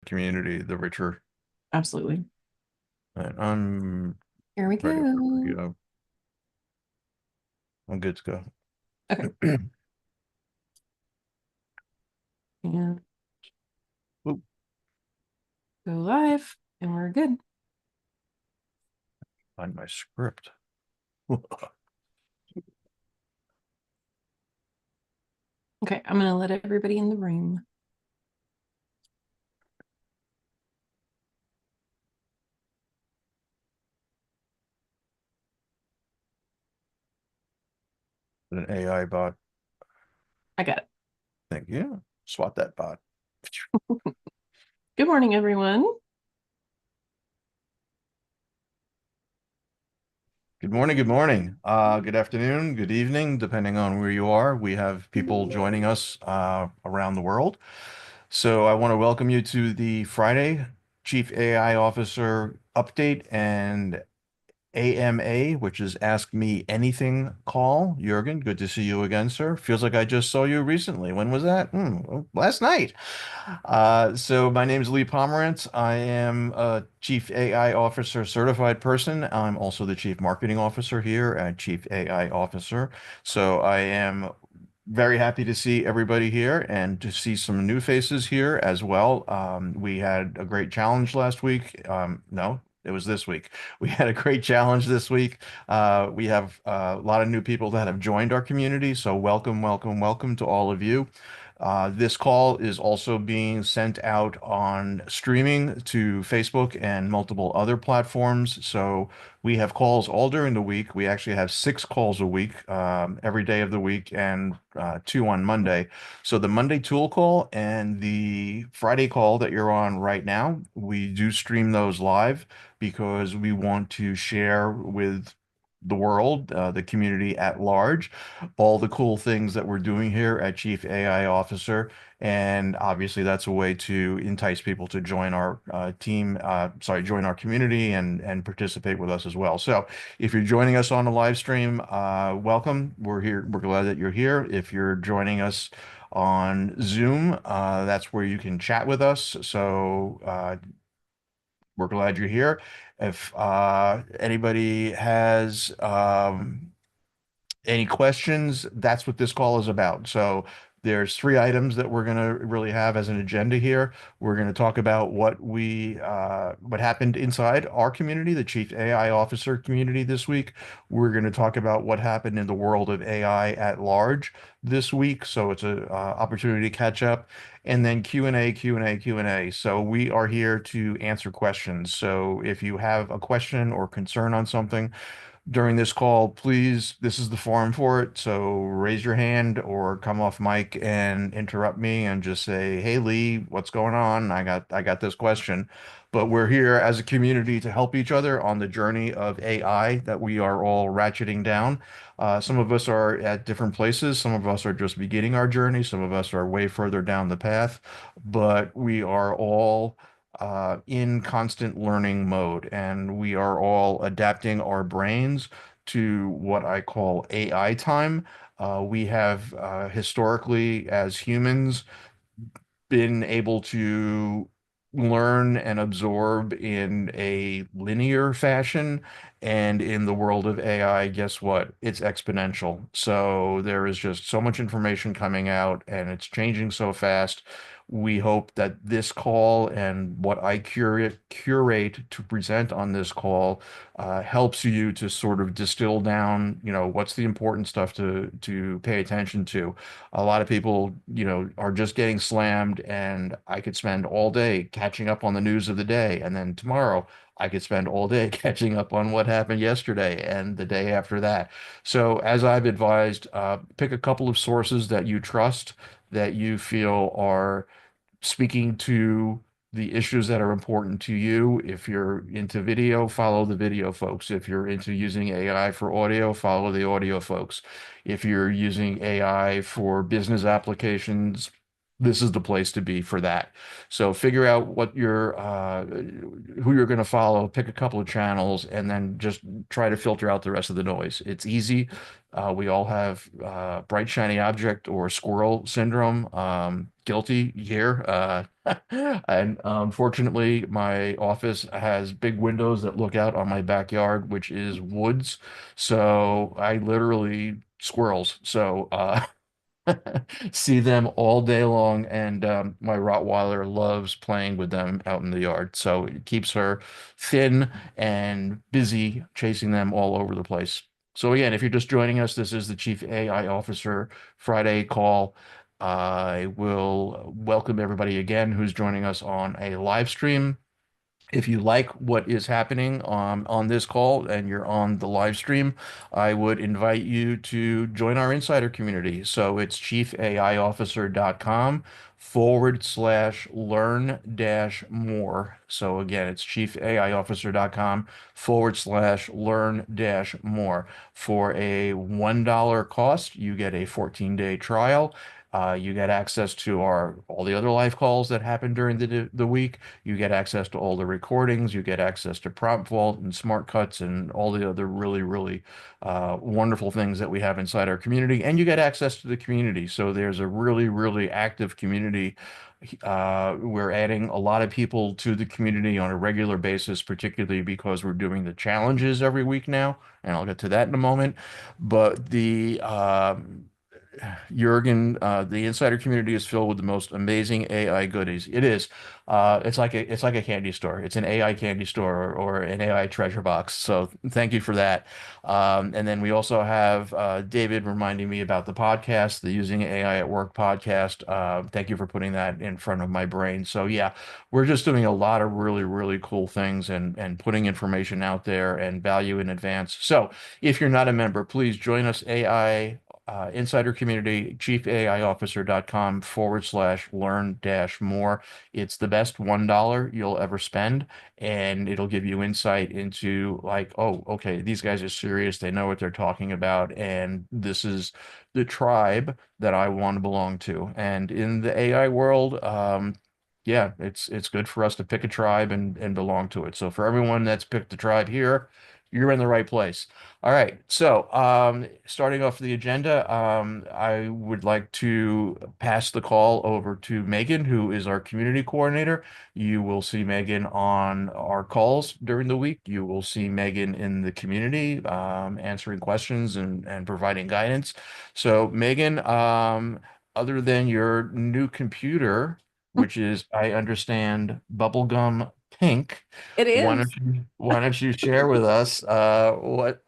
community, the richer. Absolutely. And I'm Here we ready for go. radio. I'm good to go. Okay. And Oop, go live, and we're good. find my script. Okay, I'm gonna let everybody in the room. An AI bot. I got it. Thank you. Swat that bot. Good morning, everyone. Good morning. Good morning. Good afternoon. Good evening, depending on where you are. We have people joining us around the world. So I want to welcome you to the Friday Chief AI Officer update and AMA, which is Ask Me Anything call. Jurgen, good to see you again, sir. Feels like I just saw you recently. When was that? Last night. So my name is Lee Pomerantz. I am a Chief AI Officer certified person. I'm also the Chief Marketing Officer here at Chief AI Officer. So I am very happy to see everybody here and to see some new faces here as well. We had a great challenge last week. No, it was this week. We had a great challenge this week. We have a lot of new people that have joined our community. So welcome, welcome, welcome to all of you. This call is also being sent out on streaming to Facebook and multiple other platforms. So we have calls all during the week. We actually have 6 calls a week, every day of the week, and 2 on Monday. So the Monday tool call and the Friday call that you're on right now, we do stream those live because we want to share with the world, the community at large, all the cool things that we're doing here at Chief AI Officer. And obviously, that's a way to entice people to join our team, join our community and participate with us as well. So if you're joining us on the live stream, welcome. We're here. We're glad that you're here. If you're joining us on Zoom, that's where you can chat with us. So we're glad you're here. If anybody has any questions, that's what this call is about. So there's 3 items that we're going to really have as an agenda here. We're going to talk about what happened inside our community, the Chief AI Officer community this week. We're going to talk about what happened in the world of AI at large this week. So it's a opportunity to catch up. And then Q&A, Q&A, Q&A. So we are here to answer questions. So if you have a question or concern on something, during this call, please, this is the forum for it. So raise your hand or come off mic and interrupt me and just say, "Hey Lee, what's going on? I got this question." But we're here as a community to help each other on the journey of AI that we are all ratcheting down. Some of us are at different places. Some of us are just beginning our journey. Some of us are way further down the path, but we are all in constant learning mode, and we are all adapting our brains to what I call AI time. We have historically, as humans, been able to learn and absorb in a linear fashion. And in the world of AI, guess what? It's exponential. So there is just so much information coming out and it's changing so fast. We hope that this call and what I curate to present on this call helps you to sort of distill down, what's the important stuff to pay attention to. A lot of people, are just getting slammed, and I could spend all day catching up on the news of the day. And then tomorrow, I could spend all day catching up on what happened yesterday and the day after that. So, as I've advised, pick a couple of sources that you trust, that you feel are speaking to the issues that are important to you. If you're into video, follow the video folks. If you're into using AI for audio, follow the audio folks. If you're using AI for business applications, this is the place to be for that. So figure out who you're going to follow, pick a couple of channels, and then just try to filter out the rest of the noise. It's easy. We all have bright shiny object or squirrel syndrome. guilty here. And unfortunately, my office has big windows that look out on my backyard, which is woods. So I literally squirrels. So see them all day long, and my Rottweiler loves playing with them out in the yard. So it keeps her thin and busy chasing them all over the place. So again, if you're just joining us, this is the Chief AI Officer Friday call. I will welcome everybody again who's joining us on a live stream. If you like what is happening on this call and you're on the live stream, I would invite you to join our insider community. So it's chiefaiofficer.com/learn dash more. So again, it's chiefaiofficer.com/learn dash more. For a $1 cost, you get a 14-day trial. You get access to our all the other live calls that happen during the week. You get access to all the recordings. You get access to Prompt Vault and Smart Cuts and all the other really wonderful things that we have inside our community. And you get access to the community. So there's a really active community. We're adding a lot of people to the community on a regular basis, particularly because we're doing the challenges every week now. And I'll get to that in a moment. But Jurgen, the insider community is filled with the most amazing AI goodies. It is. It's like a candy store. It's an AI candy store or an AI treasure box. So thank you for that. And then we also have David reminding me about the podcast, the Using AI at Work podcast. Thank you for putting that in front of my brain. So yeah, we're just doing a lot of really cool things and putting information out there and value in advance. So if you're not a member, please join us, AI insider community, chiefaiofficer.com/learn dash more. It's the best $1 you'll ever spend, and it'll give you insight into like, oh, okay, these guys are serious. They know what they're talking about, and this is the tribe that I want to belong to. And in the AI world, yeah, it's good for us to pick a tribe and belong to it. So for everyone that's picked the tribe here, you're in the right place. All right. So, starting off the agenda, I would like to pass the call over to Megan, who is our community coordinator. You will see Megan on our calls during the week. You will see Megan in the community, answering questions and providing guidance. So, Megan, other than your new computer, which is, I understand, bubblegum pink. It Why is. don't you share with us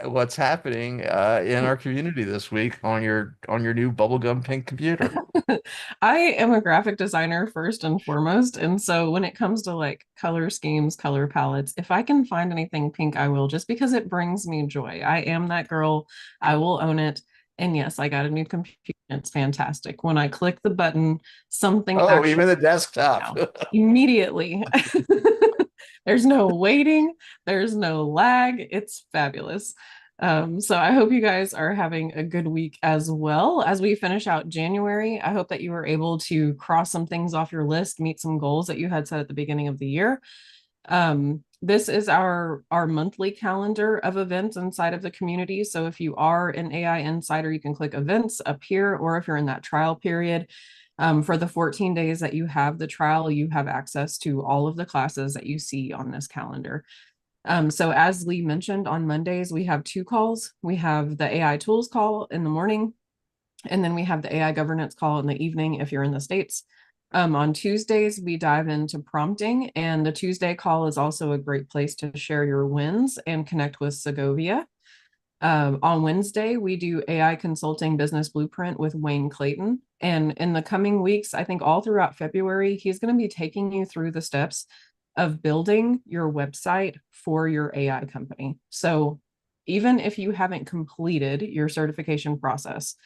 what's happening in our community this week on your new bubblegum pink computer? I am a graphic designer first and foremost. And so when it comes to like color schemes, color palettes, if I can find anything pink, I will, just because it brings me joy. I am that girl. I will own it. And yes, I got a new computer. It's fantastic. When I click the button, something Oh, actually even the desktop. now immediately. There's no waiting, there's no lag. It's fabulous. So I hope you guys are having a good week as well as we finish out January. I hope that you were able to cross some things off your list, meet some goals that you had set at the beginning of the year. This is our monthly calendar of events inside of the community. So if you are an AI insider, you can click events up here, or if you're in that trial period, for the 14 days that you have the trial, you have access to all of the classes that you see on this calendar. So as Lee mentioned, on Mondays, we have two calls. We have the AI tools call in the morning, and then we have the AI governance call in the evening if you're in the States. On Tuesdays, we dive into prompting, and the Tuesday call is also a great place to share your wins and connect with Segovia. On Wednesday, we do AI Consulting Business Blueprint with Wayne Clayton. And in the coming weeks, I think all throughout February, he's going to be taking you through the steps of building your website for your AI company. So even if you haven't completed your certification process,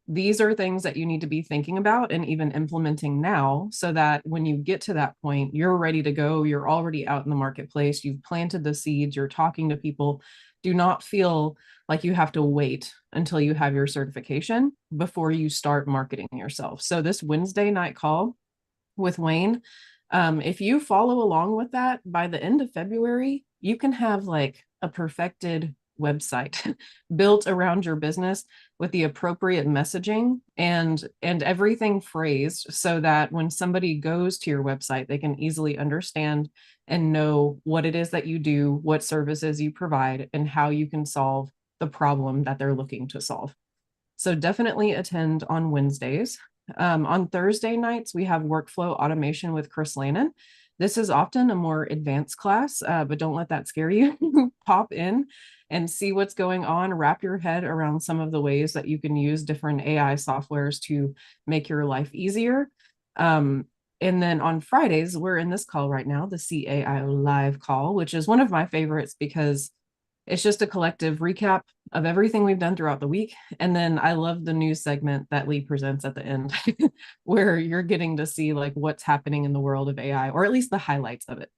these are things that you need to be thinking about and even implementing now so that when you get to that point, you're ready to go. You're already out in the marketplace. You've planted the seeds. You're talking to people. Do not feel like you have to wait until you have your certification before you start marketing yourself. So this Wednesday night call with Wayne, if you follow along with that, by the end of February, you can have like a perfected website built around your business with the appropriate messaging and everything phrased so that when somebody goes to your website, they can easily understand and know what it is that you do, what services you provide, and how you can solve the problem that they're looking to solve. So definitely attend on Wednesdays. On Thursday nights, we have workflow automation with Chris Lannon. This is often a more advanced class, but don't let that scare you. Pop in and see what's going on. Wrap your head around some of the ways that you can use different AI softwares to make your life easier. And then on Fridays, we're in this call right now, the CAIO live call, which is one of my favorites because it's just a collective recap of everything we've done throughout the week. And then I love the news segment that Lee presents at the end, where you're getting to see like what's happening in the world of AI, or at least the highlights of it.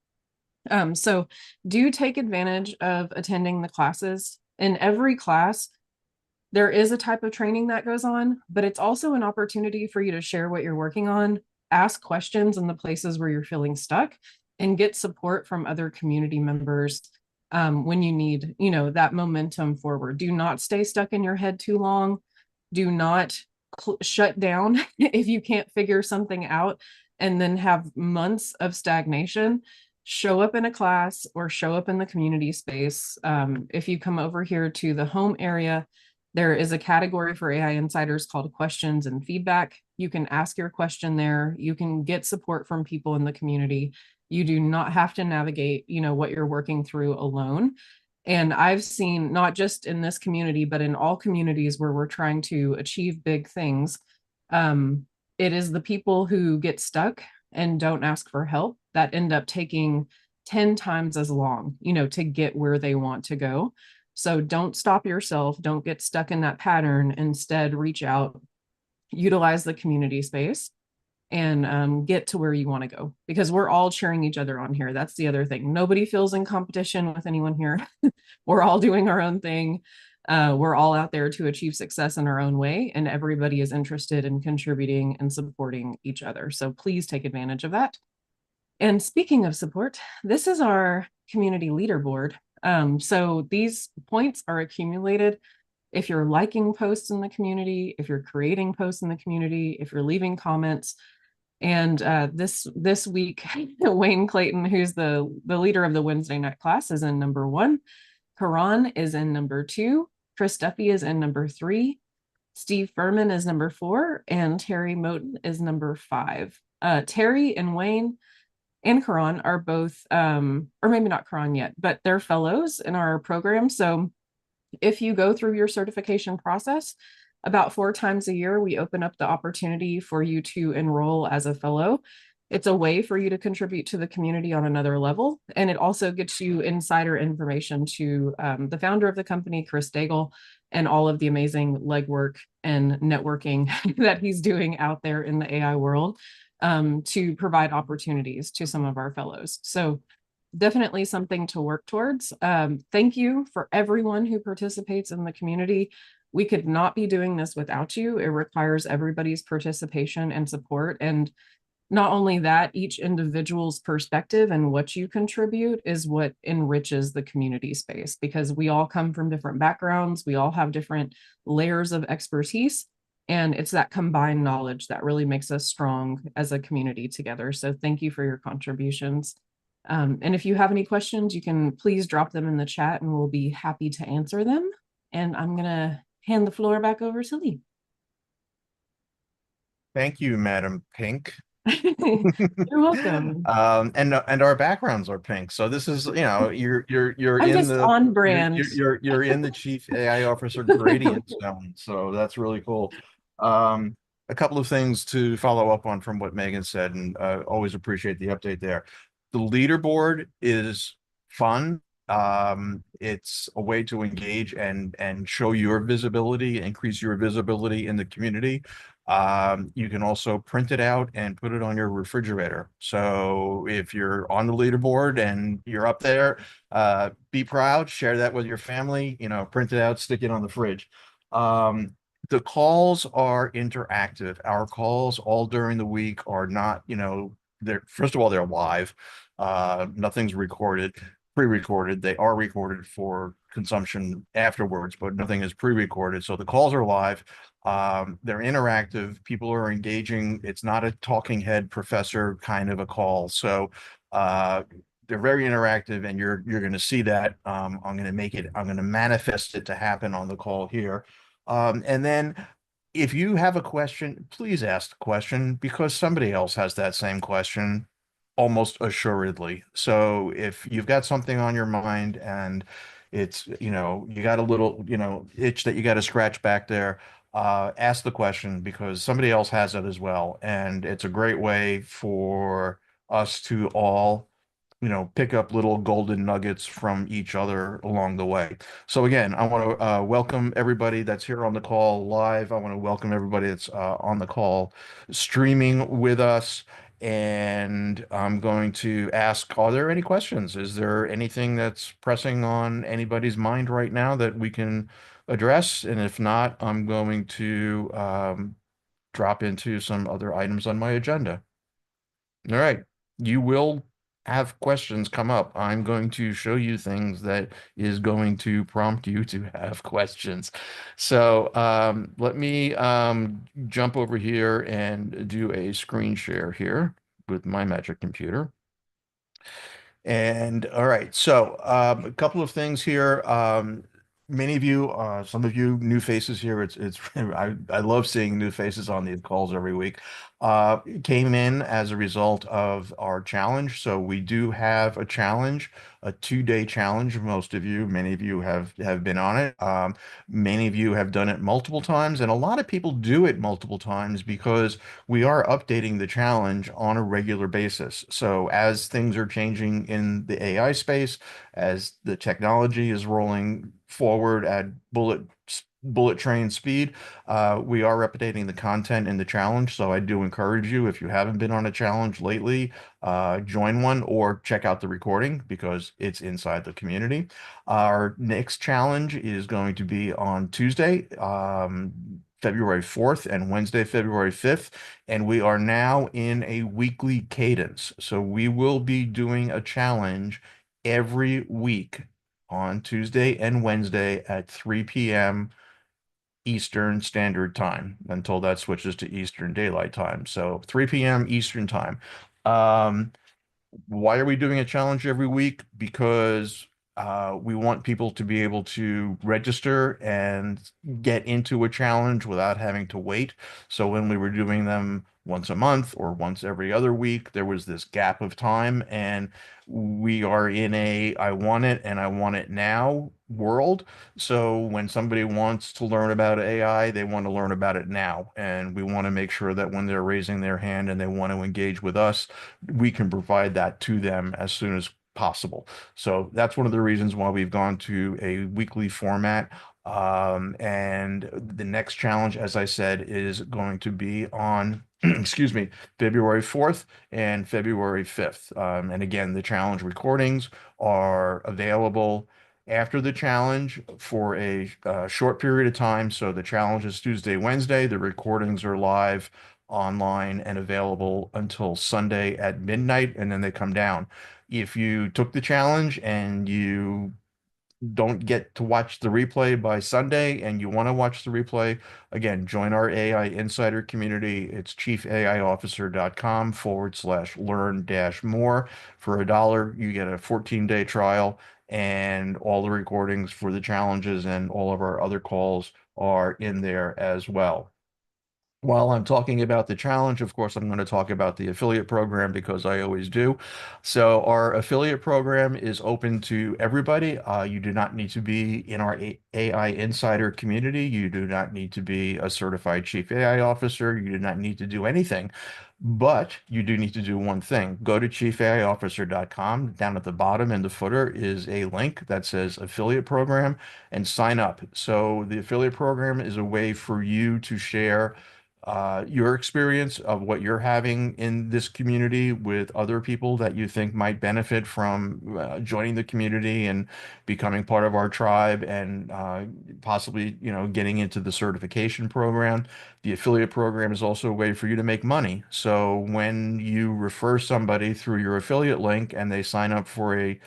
So do take advantage of attending the classes. In every class, there is a type of training that goes on, but it's also an opportunity for you to share what you're working on, ask questions in the places where you're feeling stuck, and get support from other community members when you need, that momentum forward. Do not stay stuck in your head too long. Do not shut down if you can't figure something out and then have months of stagnation. Show up in a class or show up in the community space. If you come over here to the home area, there is a category for AI insiders called questions and feedback. You can ask your question there. You can get support from people in the community. You do not have to navigate, what you're working through alone. And I've seen not just in this community, but in all communities where we're trying to achieve big things, um, it is the people who get stuck and don't ask for help that end up taking 10 times as long, to get where they want to go. So don't stop yourself. Don't get stuck in that pattern. Instead, reach out, utilize the community space, and get to where you want to go, because we're all cheering each other on here. That's the other thing. Nobody feels in competition with anyone here. We're all doing our own thing. We're all out there to achieve success in our own way, and everybody is interested in contributing and supporting each other. So please take advantage of that. And speaking of support, this is our community leaderboard. So these points are accumulated if you're liking posts in the community, if you're creating posts in the community, if you're leaving comments. And this week, Wayne Clayton, who's the leader of the Wednesday night class, is in number 1. Karan is in number 2. Chris Duffy is in number 3. Steve Furman is number 4, and Terry Moten is number 5. Terry and Wayne and Karan are both, or maybe not Karan yet, but they're fellows in our program. So if you go through your certification process, about 4 times a year, we open up the opportunity for you to enroll as a fellow. It's a way for you to contribute to the community on another level. And it also gets you insider information to the founder of the company, Chris Daigle, and all of the amazing legwork and networking that he's doing out there in the AI world to provide opportunities to some of our fellows. So definitely something to work towards. Thank you for everyone who participates in the community. We could not be doing this without you. It requires everybody's participation and support. And not only that, each individual's perspective and what you contribute is what enriches the community space, because we all come from different backgrounds. We all have different layers of expertise. And it's that combined knowledge that really makes us strong as a community together. So thank you for your contributions. And if you have any questions, you can please drop them in the chat and we'll be happy to answer them. And I'm going to hand the floor back over to Lee. Thank you, Madam Pink. You're welcome. And our backgrounds are pink, so this is, you're I'm in just the on brand. you're in the chief AI officer gradient zone, so that's really cool. A couple of things to follow up on from what Megan said, and always appreciate the update there. The leaderboard is fun. It's a way to engage and show your visibility, increase your visibility in the community. You can also print it out and put it on your refrigerator. So if you're on the leaderboard and you're up there, be proud, share that with your family, print it out, stick it on the fridge. The calls are interactive. Our calls all during the week are not, they're, first of all, they're live. Nothing's recorded. pre-recorded. They are recorded for consumption afterwards, but nothing is pre-recorded. So the calls are live. They're interactive. People are engaging. It's not a talking head professor kind of a call. So uh, they're very interactive, and you're going to see that. I'm going to make it. I'm going to manifest it to happen on the call here. And then if you have a question, please ask the question because somebody else has that same question almost assuredly. So if you've got something on your mind and it's, you got a little, itch that you got to scratch back there, ask the question because somebody else has it as well. And it's a great way for us to all pick up little golden nuggets from each other along the way. So again, I want to welcome everybody that's here on the call live. I want to welcome everybody that's on the call streaming with us. And I'm going to ask, are there any questions? Is there anything that's pressing on anybody's mind right now that we can address? And if not, I'm going to drop into some other items on my agenda. All right. You will have questions come up. I'm going to show you things that is going to prompt you to have questions. So let me jump over here and do a screen share here with my magic computer. And all right, so a couple of things here. Many of you, some of you new faces here. It's I love seeing new faces on these calls every week. Came in as a result of our challenge. So we do have a challenge, a 2-day challenge. Most of you, many of you have been on it. Many of you have done it multiple times, and a lot of people do it multiple times because we are updating the challenge on a regular basis. So as things are changing in the AI space, as the technology is rolling forward at bullet train speed, we are updating the content in the challenge. So I do encourage you, if you haven't been on a challenge lately, join one or check out the recording because it's inside the community. Our next challenge is going to be on Tuesday, February 4th and Wednesday, February 5th. And we are now in a weekly cadence. So we will be doing a challenge every week on Tuesday and Wednesday at 3 p.m. Eastern Standard Time until that switches to Eastern Daylight Time. So 3 p.m. Eastern Time. Um, why are we doing a challenge every week? Because we want people to be able to register and get into a challenge without having to wait. So when we were doing them once a month or once every other week, there was this gap of time, and we are in a I want it and I want it now world. So when somebody wants to learn about AI, they want to learn about it now. And we want to make sure that when they're raising their hand and they want to engage with us, we can provide that to them as soon as possible. So that's one of the reasons why we've gone to a weekly format. And the next challenge, as I said, is going to be on, excuse me, February 4th and February 5th. And again, the challenge recordings are available after the challenge for a short period of time. So the challenge is Tuesday, Wednesday. The recordings are live online and available until Sunday at midnight, and then they come down. If you took the challenge and you don't get to watch the replay by Sunday and you want to watch the replay, again, join our AI Insider community. It's chiefaiofficer.com/learn dash more. For $1, you get a 14-day trial, and all the recordings for the challenges and all of our other calls are in there as well. While I'm talking about the challenge, of course, I'm going to talk about the affiliate program because I always do. So our affiliate program is open to everybody. You do not need to be in our AI Insider community. You do not need to be a certified chief AI officer. You do not need to do anything. But you do need to do one thing. Go to chiefaiofficer.com. Down at the bottom in the footer is a link that says affiliate program and sign up. So the affiliate program is a way for you to share your experience of what you're having in this community with other people that you think might benefit from joining the community and becoming part of our tribe and possibly, getting into the certification program. The affiliate program is also a way for you to make money. So when you refer somebody through your affiliate link and they sign up for a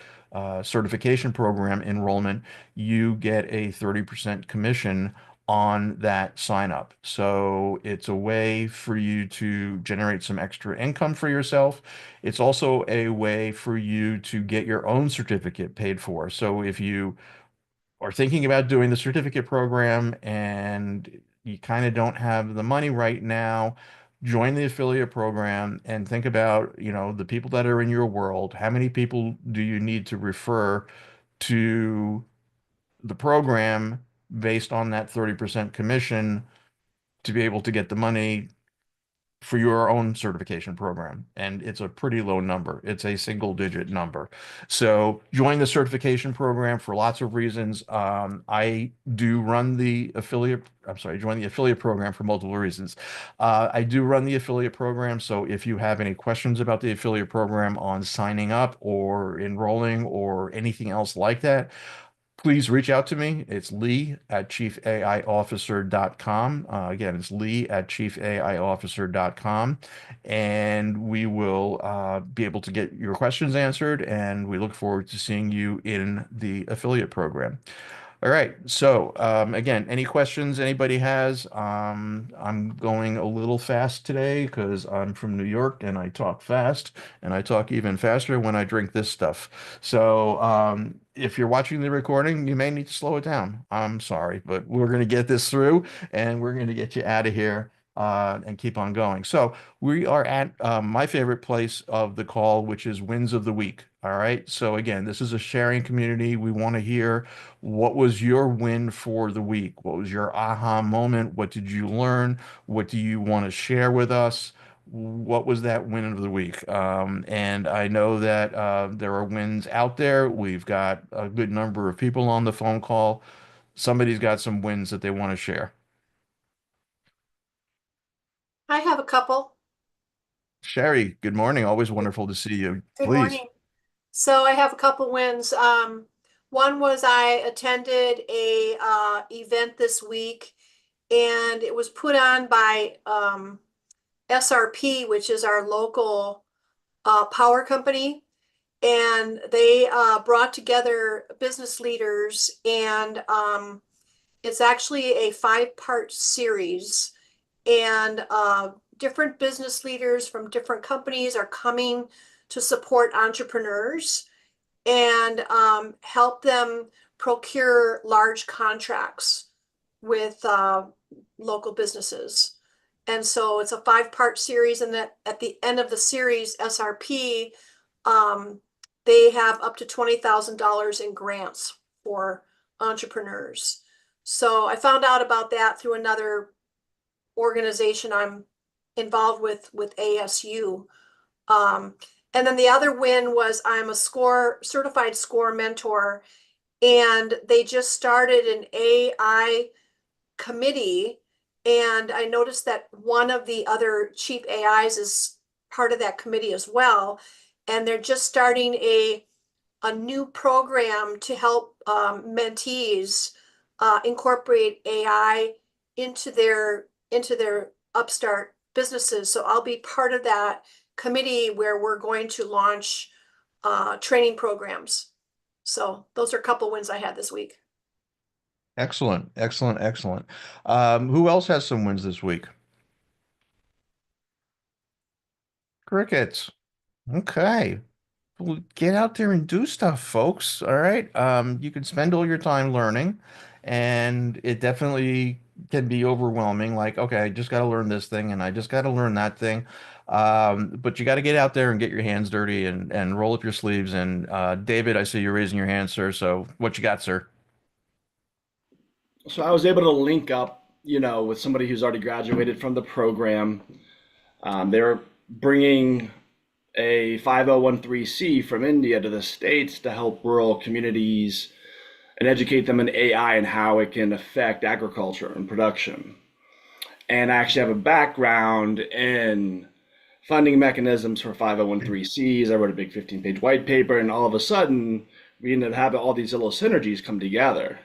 certification program enrollment, you get a 30% commission on that sign up. So it's a way for you to generate some extra income for yourself. It's also a way for you to get your own certificate paid for. So if you are thinking about doing the certificate program and you kind of don't have the money right now, join the affiliate program and think about, the people that are in your world. How many people do you need to refer to the program based on that 30% commission to be able to get the money for your own certification program? And it's a pretty low number. It's a single digit number. So join the certification program for lots of reasons. I do run the affiliate, I'm sorry, join the affiliate program for multiple reasons. I do run the affiliate program. So if you have any questions about the affiliate program on signing up or enrolling or anything else like that, please reach out to me. It's Lee at chiefaiofficer.com. Again, it's Lee at chiefaiofficer.com. And we will be able to get your questions answered. And we look forward to seeing you in the affiliate program. All right. So, again, any questions anybody has? I'm going a little fast today because I'm from New York and I talk fast, and I talk even faster when I drink this stuff. So, if you're watching the recording, you may need to slow it down. I'm sorry, but we're going to get this through and we're going to get you out of here. And keep on going. So we are at my favorite place of the call, which is Wins of the Week. All right. So again, this is a sharing community. We want to hear, what was your win for the week? What was your aha moment? What did you learn? What do you want to share with us? What was that win of the week? And I know that there are wins out there. We've got a good number of people on the phone call. Somebody's got some wins that they want to share. I have a couple. Sherry, good morning. Always Good wonderful to see you. good Please. morning. So I have a couple wins. One was I attended a event this week, and it was put on by SRP, which is our local power company, and they brought together business leaders, and it's actually a five-part series, and different business leaders from different companies are coming to support entrepreneurs and help them procure large contracts with local businesses. And so it's a five-part series, and that at the end of the series, SRP, um, they have up to $20,000 in grants for entrepreneurs. So I found out about that through another organization I'm involved with ASU. Um, and then the other win was I'm a certified score mentor, and they just started an AI committee. And I noticed that one of the other chief AIs is part of that committee as well. And they're just starting a new program to help mentees incorporate AI into their upstart businesses. So I'll be part of that committee where we're going to launch training programs. So those are a couple wins I had this week. Excellent. Excellent. Excellent. Who else has some wins this week? Crickets. Okay. Well, get out there and do stuff, folks. All right. You can spend all your time learning, and it definitely can be overwhelming. Like, okay, I just got to learn this thing and I just got to learn that thing. But you got to get out there and get your hands dirty and roll up your sleeves. And David, I see you're raising your hand, sir. So what you got, sir? So I was able to link up, with somebody who's already graduated from the program. They're bringing a 5013C from India to the States to help rural communities and educate them in AI and how it can affect agriculture and production. And I actually have a background in funding mechanisms for 5013Cs. I wrote a big 15-page white paper, and all of a sudden, we ended up having all these little synergies come together.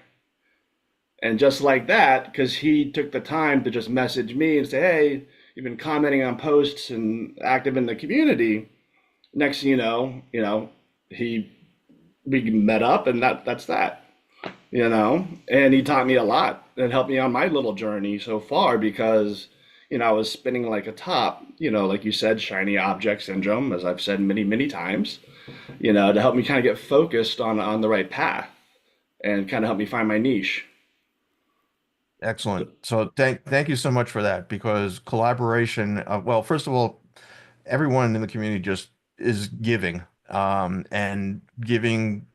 And just like that, because he took the time to just message me and say, hey, you've been commenting on posts and active in the community. Next thing he we met up, and that's that. And he taught me a lot and helped me on my little journey so far because, I was spinning like a top, like you said, shiny object syndrome, as I've said many, many times, to help me kind of get focused on the right path and kind of help me find my niche. Excellent. So thank you so much for that because collaboration, well, first of all, everyone in the community just is giving, and giving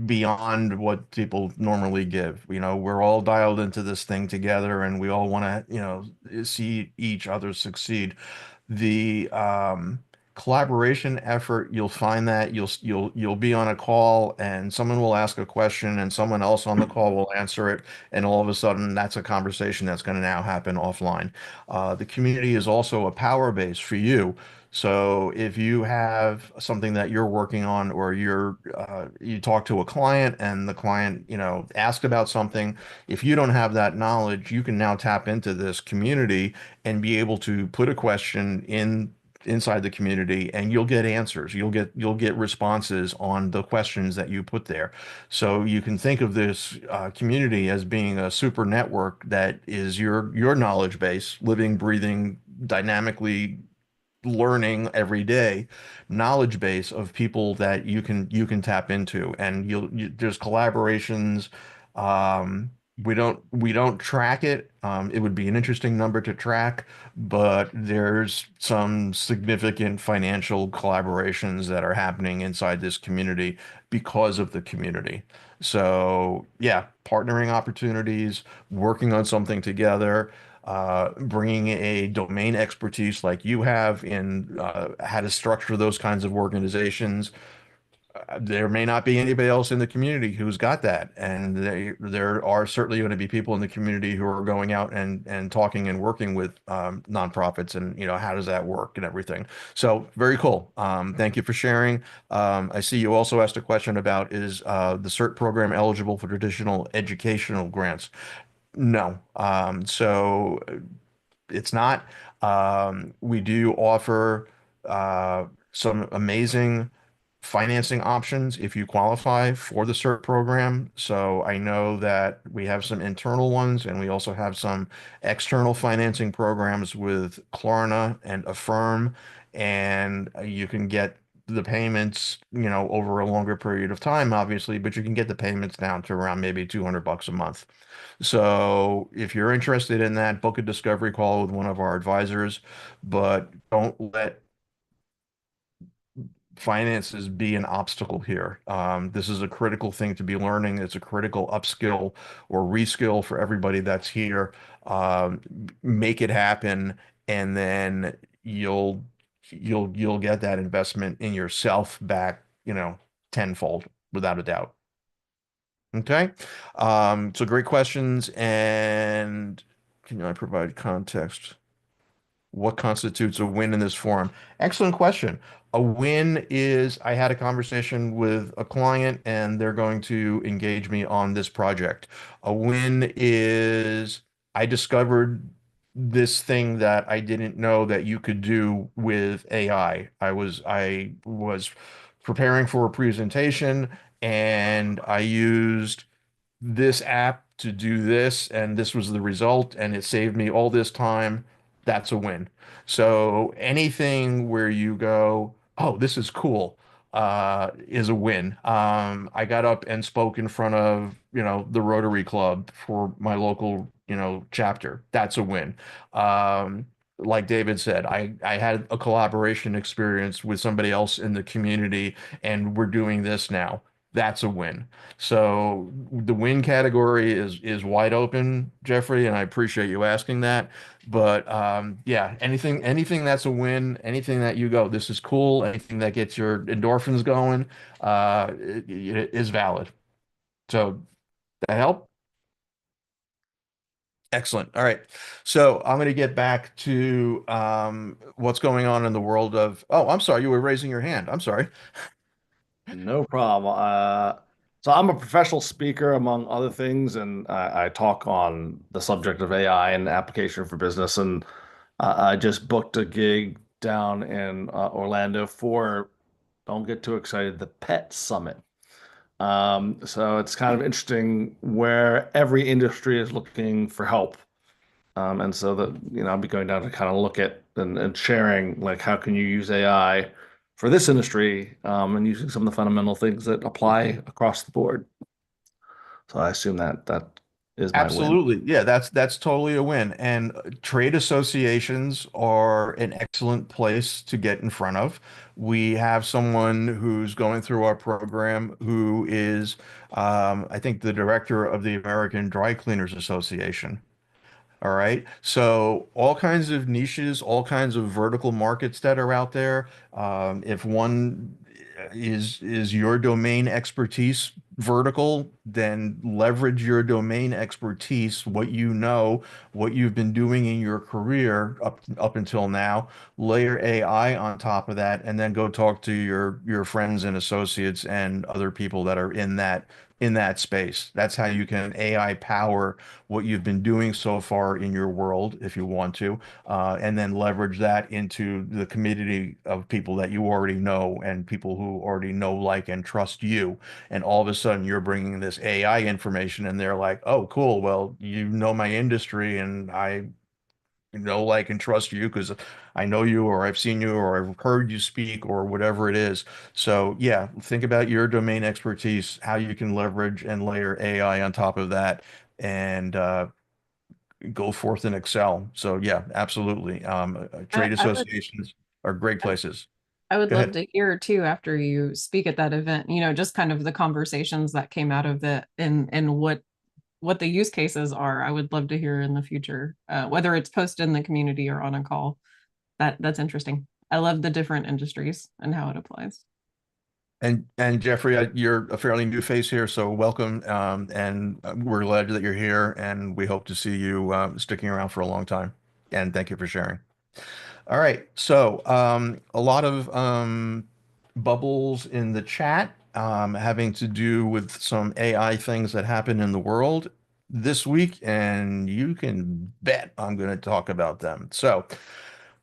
beyond what people normally give. We're all dialed into this thing together and we all want to, see each other succeed. The collaboration effort, you'll find that you'll be on a call and someone will ask a question and someone else on the call will answer it, and all of a sudden that's a conversation that's going to now happen offline. The community is also a power base for you. So if you have something that you're working on, or you talk to a client and the client, asked about something, if you don't have that knowledge, you can now tap into this community and be able to put a question inside the community and you'll get answers. You'll get responses on the questions that you put there. So you can think of this community as being a super network that is your knowledge base, living, breathing, dynamically learning every day knowledge base of people that you can tap into, and there's collaborations. We don't track it. It would be an interesting number to track, but there's some significant financial collaborations that are happening inside this community because of the community. So yeah, partnering opportunities, working on something together, bringing a domain expertise like you have in how to structure those kinds of organizations. There may not be anybody else in the community who's got that, and there are certainly going to be people in the community who are going out and talking and working with nonprofits, and how does that work and everything. So very cool. Thank you for sharing. I see you also asked a question about, is the CERT program eligible for traditional educational grants? No. So it's not. We do offer some amazing financing options if you qualify for the CERT program. So I know that we have some internal ones and we also have some external financing programs with Klarna and Affirm, and you can get the payments, over a longer period of time, obviously, but you can get the payments down to around maybe $200 a month. So if you're interested in that, book a discovery call with one of our advisors, but don't let finances be an obstacle here. This is a critical thing to be learning. It's a critical upskill or reskill for everybody that's here. Um, Make it happen, and then you'll get that investment in yourself back, tenfold, without a doubt. Okay. So great questions. And can I provide context? What constitutes a win in this forum? Excellent question. A win is, I had a conversation with a client and they're going to engage me on this project. A win is, I discovered this thing that I didn't know that you could do with AI. I was preparing for a presentation and I used this app to do this, and this was the result, and it saved me all this time. That's a win. So anything where you go, oh, this is cool, is a win. I got up and spoke in front of, the Rotary Club for my local, chapter. That's a win. Like David said, I had a collaboration experience with somebody else in the community, and we're doing this now. That's a win. So the win category is wide open, Jeffrey, and I appreciate you asking that. But yeah, anything that's a win, anything that you go, this is cool, anything that gets your endorphins going, it is valid. So that help? Excellent. All right. So I'm going to get back to what's going on in the world of. Oh, I'm sorry, you were raising your hand. I'm sorry. No problem. So I'm a professional speaker, among other things, and I talk on the subject of AI and application for business. And I just booked a gig down in Orlando for, don't get too excited, the Pet Summit. So it's kind of interesting where every industry is looking for help. And so that, I'll be going down to kind of look at and sharing like how can you use AI for this industry, and using some of the fundamental things that apply across the board. So I assume that is my win. Absolutely. Yeah, that's totally a win. And trade associations are an excellent place to get in front of. We have someone who's going through our program who is, I think, the director of the American Dry Cleaners Association. All right. So all kinds of niches, all kinds of vertical markets that are out there. If one is your domain expertise vertical, then leverage your domain expertise, what you know, what you've been doing in your career up until now, layer AI on top of that, and then go talk to your friends and associates and other people that are in that space. That's how you can AI power what you've been doing so far in your world, if you want to, and then leverage that into the community of people that you already know and people who already know, like, and trust you. And all of a sudden, you're bringing this AI information, and they're like, "Oh, cool. Well, you know my industry, and I know, like, and trust you because I know you, or I've seen you, or I've heard you speak, or whatever it is." So, yeah, think about your domain expertise, how you can leverage and layer AI on top of that, and go forth and excel. So, yeah, absolutely. I, Trade I would associations are great I, places. I would Go love ahead. to hear too after you speak at that event, just kind of the conversations that came out of it and what the use cases are. I would love to hear in the future, whether it's posted in the community or on a call. That's interesting. I love the different industries and how it applies. And Jeffrey, you're a fairly new face here, so welcome. And we're glad that you're here, and we hope to see you sticking around for a long time. And thank you for sharing. All right, so a lot of bubbles in the chat having to do with some AI things that happen in the world this week, and you can bet I'm going to talk about them. So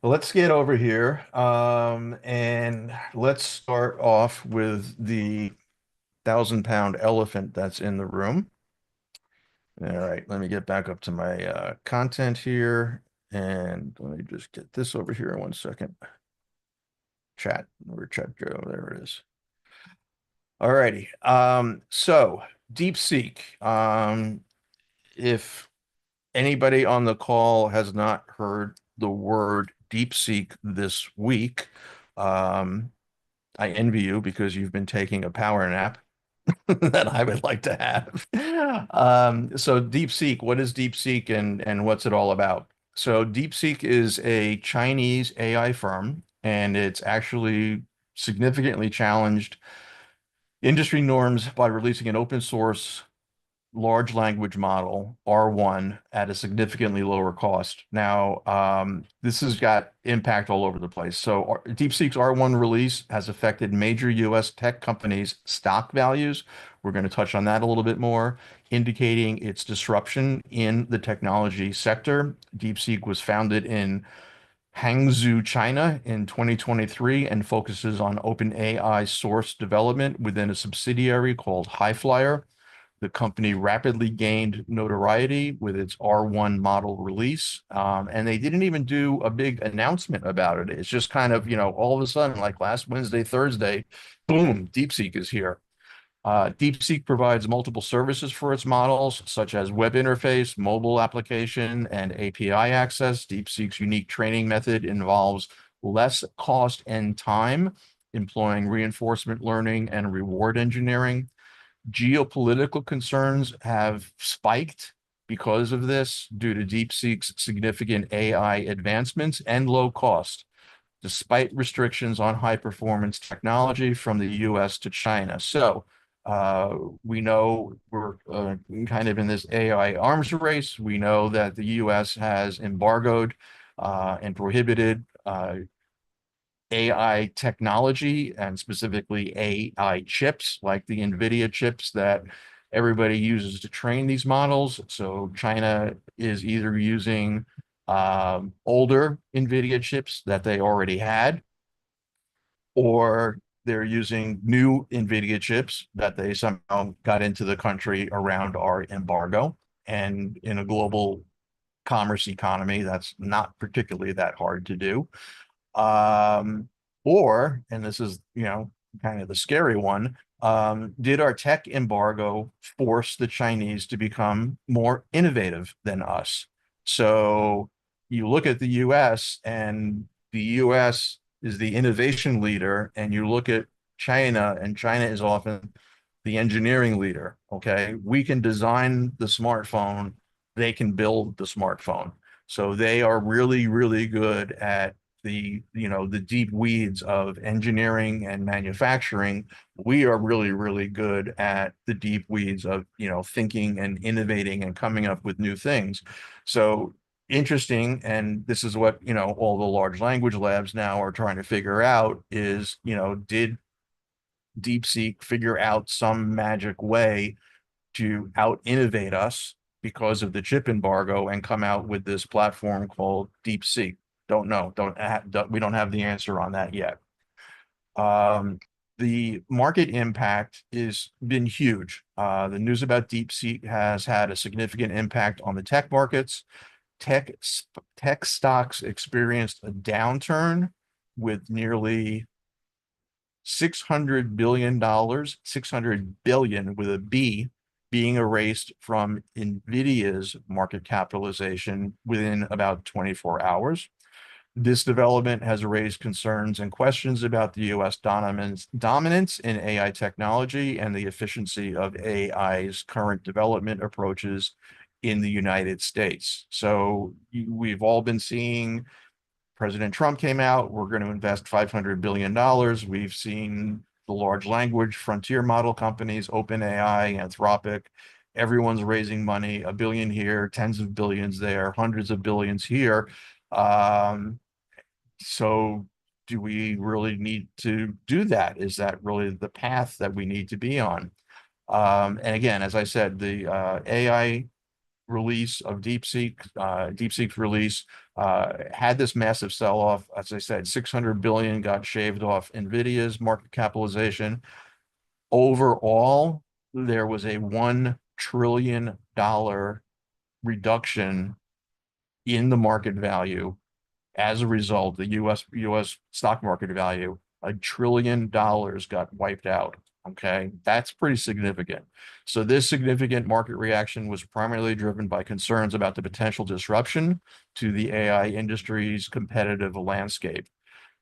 let's get over here, and let's start off with the 1,000 pound elephant that's in the room. All right, let me get back up to my content here, and let me just get this over here in 1 second. Chat, where chat go? There it is. All righty. So DeepSeek. If anybody on the call has not heard the word DeepSeek this week, um, I envy you because you've been taking a power nap that I would like to have. So DeepSeek, what is DeepSeek and what's it all about? So DeepSeek is a Chinese AI firm, and it's actually significantly challenged industry norms by releasing an open source large language model, R1, at a significantly lower cost. Now, this has got impact all over the place. So DeepSeek's R1 release has affected major US tech companies' stock values. We're going to touch on that a little bit more, indicating its disruption in the technology sector. DeepSeek was founded in Hangzhou, China in 2023 and focuses on open AI source development within a subsidiary called Highflyer. The company rapidly gained notoriety with its R1 model release, and they didn't even do a big announcement about it. It's just kind of, all of a sudden, like last Wednesday, Thursday, boom, DeepSeek is here. DeepSeek provides multiple services for its models, such as web interface, mobile application, and API access. DeepSeek's unique training method involves less cost and time, employing reinforcement learning and reward engineering. Geopolitical concerns have spiked because of this due to DeepSeek's significant AI advancements and low cost, despite restrictions on high performance technology from the US to China. So we know we're kind of in this AI arms race. We know that the US has embargoed and prohibited AI technology, and specifically AI chips like the NVIDIA chips that everybody uses to train these models. So China is either using older NVIDIA chips that they already had, or they're using new NVIDIA chips that they somehow got into the country around our embargo. And in a global commerce economy, that's not particularly that hard to do. Um, or, and this is, kind of the scary one, did our tech embargo force the Chinese to become more innovative than us? So you look at the US, and the US is the innovation leader, and you look at China, and China is often the engineering leader. Okay. We can design the smartphone, they can build the smartphone. So they are really, really good at the deep weeds of engineering and manufacturing. We are really, really good at the deep weeds of, thinking and innovating and coming up with new things. So interesting. And this is what, all the large language labs now are trying to figure out is, did DeepSeek figure out some magic way to out innovate us because of the chip embargo and come out with this platform called DeepSeek? Don't know. We don't have the answer on that yet. The market impact has been huge. The news about DeepSeek has had a significant impact on the tech markets. Tech stocks experienced a downturn with nearly $600 billion, 600 billion with a B, being erased from NVIDIA's market capitalization within about 24 hours. This development has raised concerns and questions about the US dominance in AI technology and the efficiency of AI's current development approaches in the United States. So we've all been seeing President Trump came out, we're going to invest $500 billion. We've seen the large language frontier model companies, OpenAI, Anthropic, everyone's raising money, a billion here, tens of billions there, hundreds of billions here. So do we really need to do that? Is that really the path that we need to be on? And again, as I said, the AI release of DeepSeek's release had this massive sell-off. As I said, 600 billion got shaved off NVIDIA's market capitalization. Overall, there was a $1 trillion reduction in the market value as a result. The US stock market value, $1 trillion got wiped out. Okay, that's pretty significant. So this significant market reaction was primarily driven by concerns about the potential disruption to the AI industry's competitive landscape.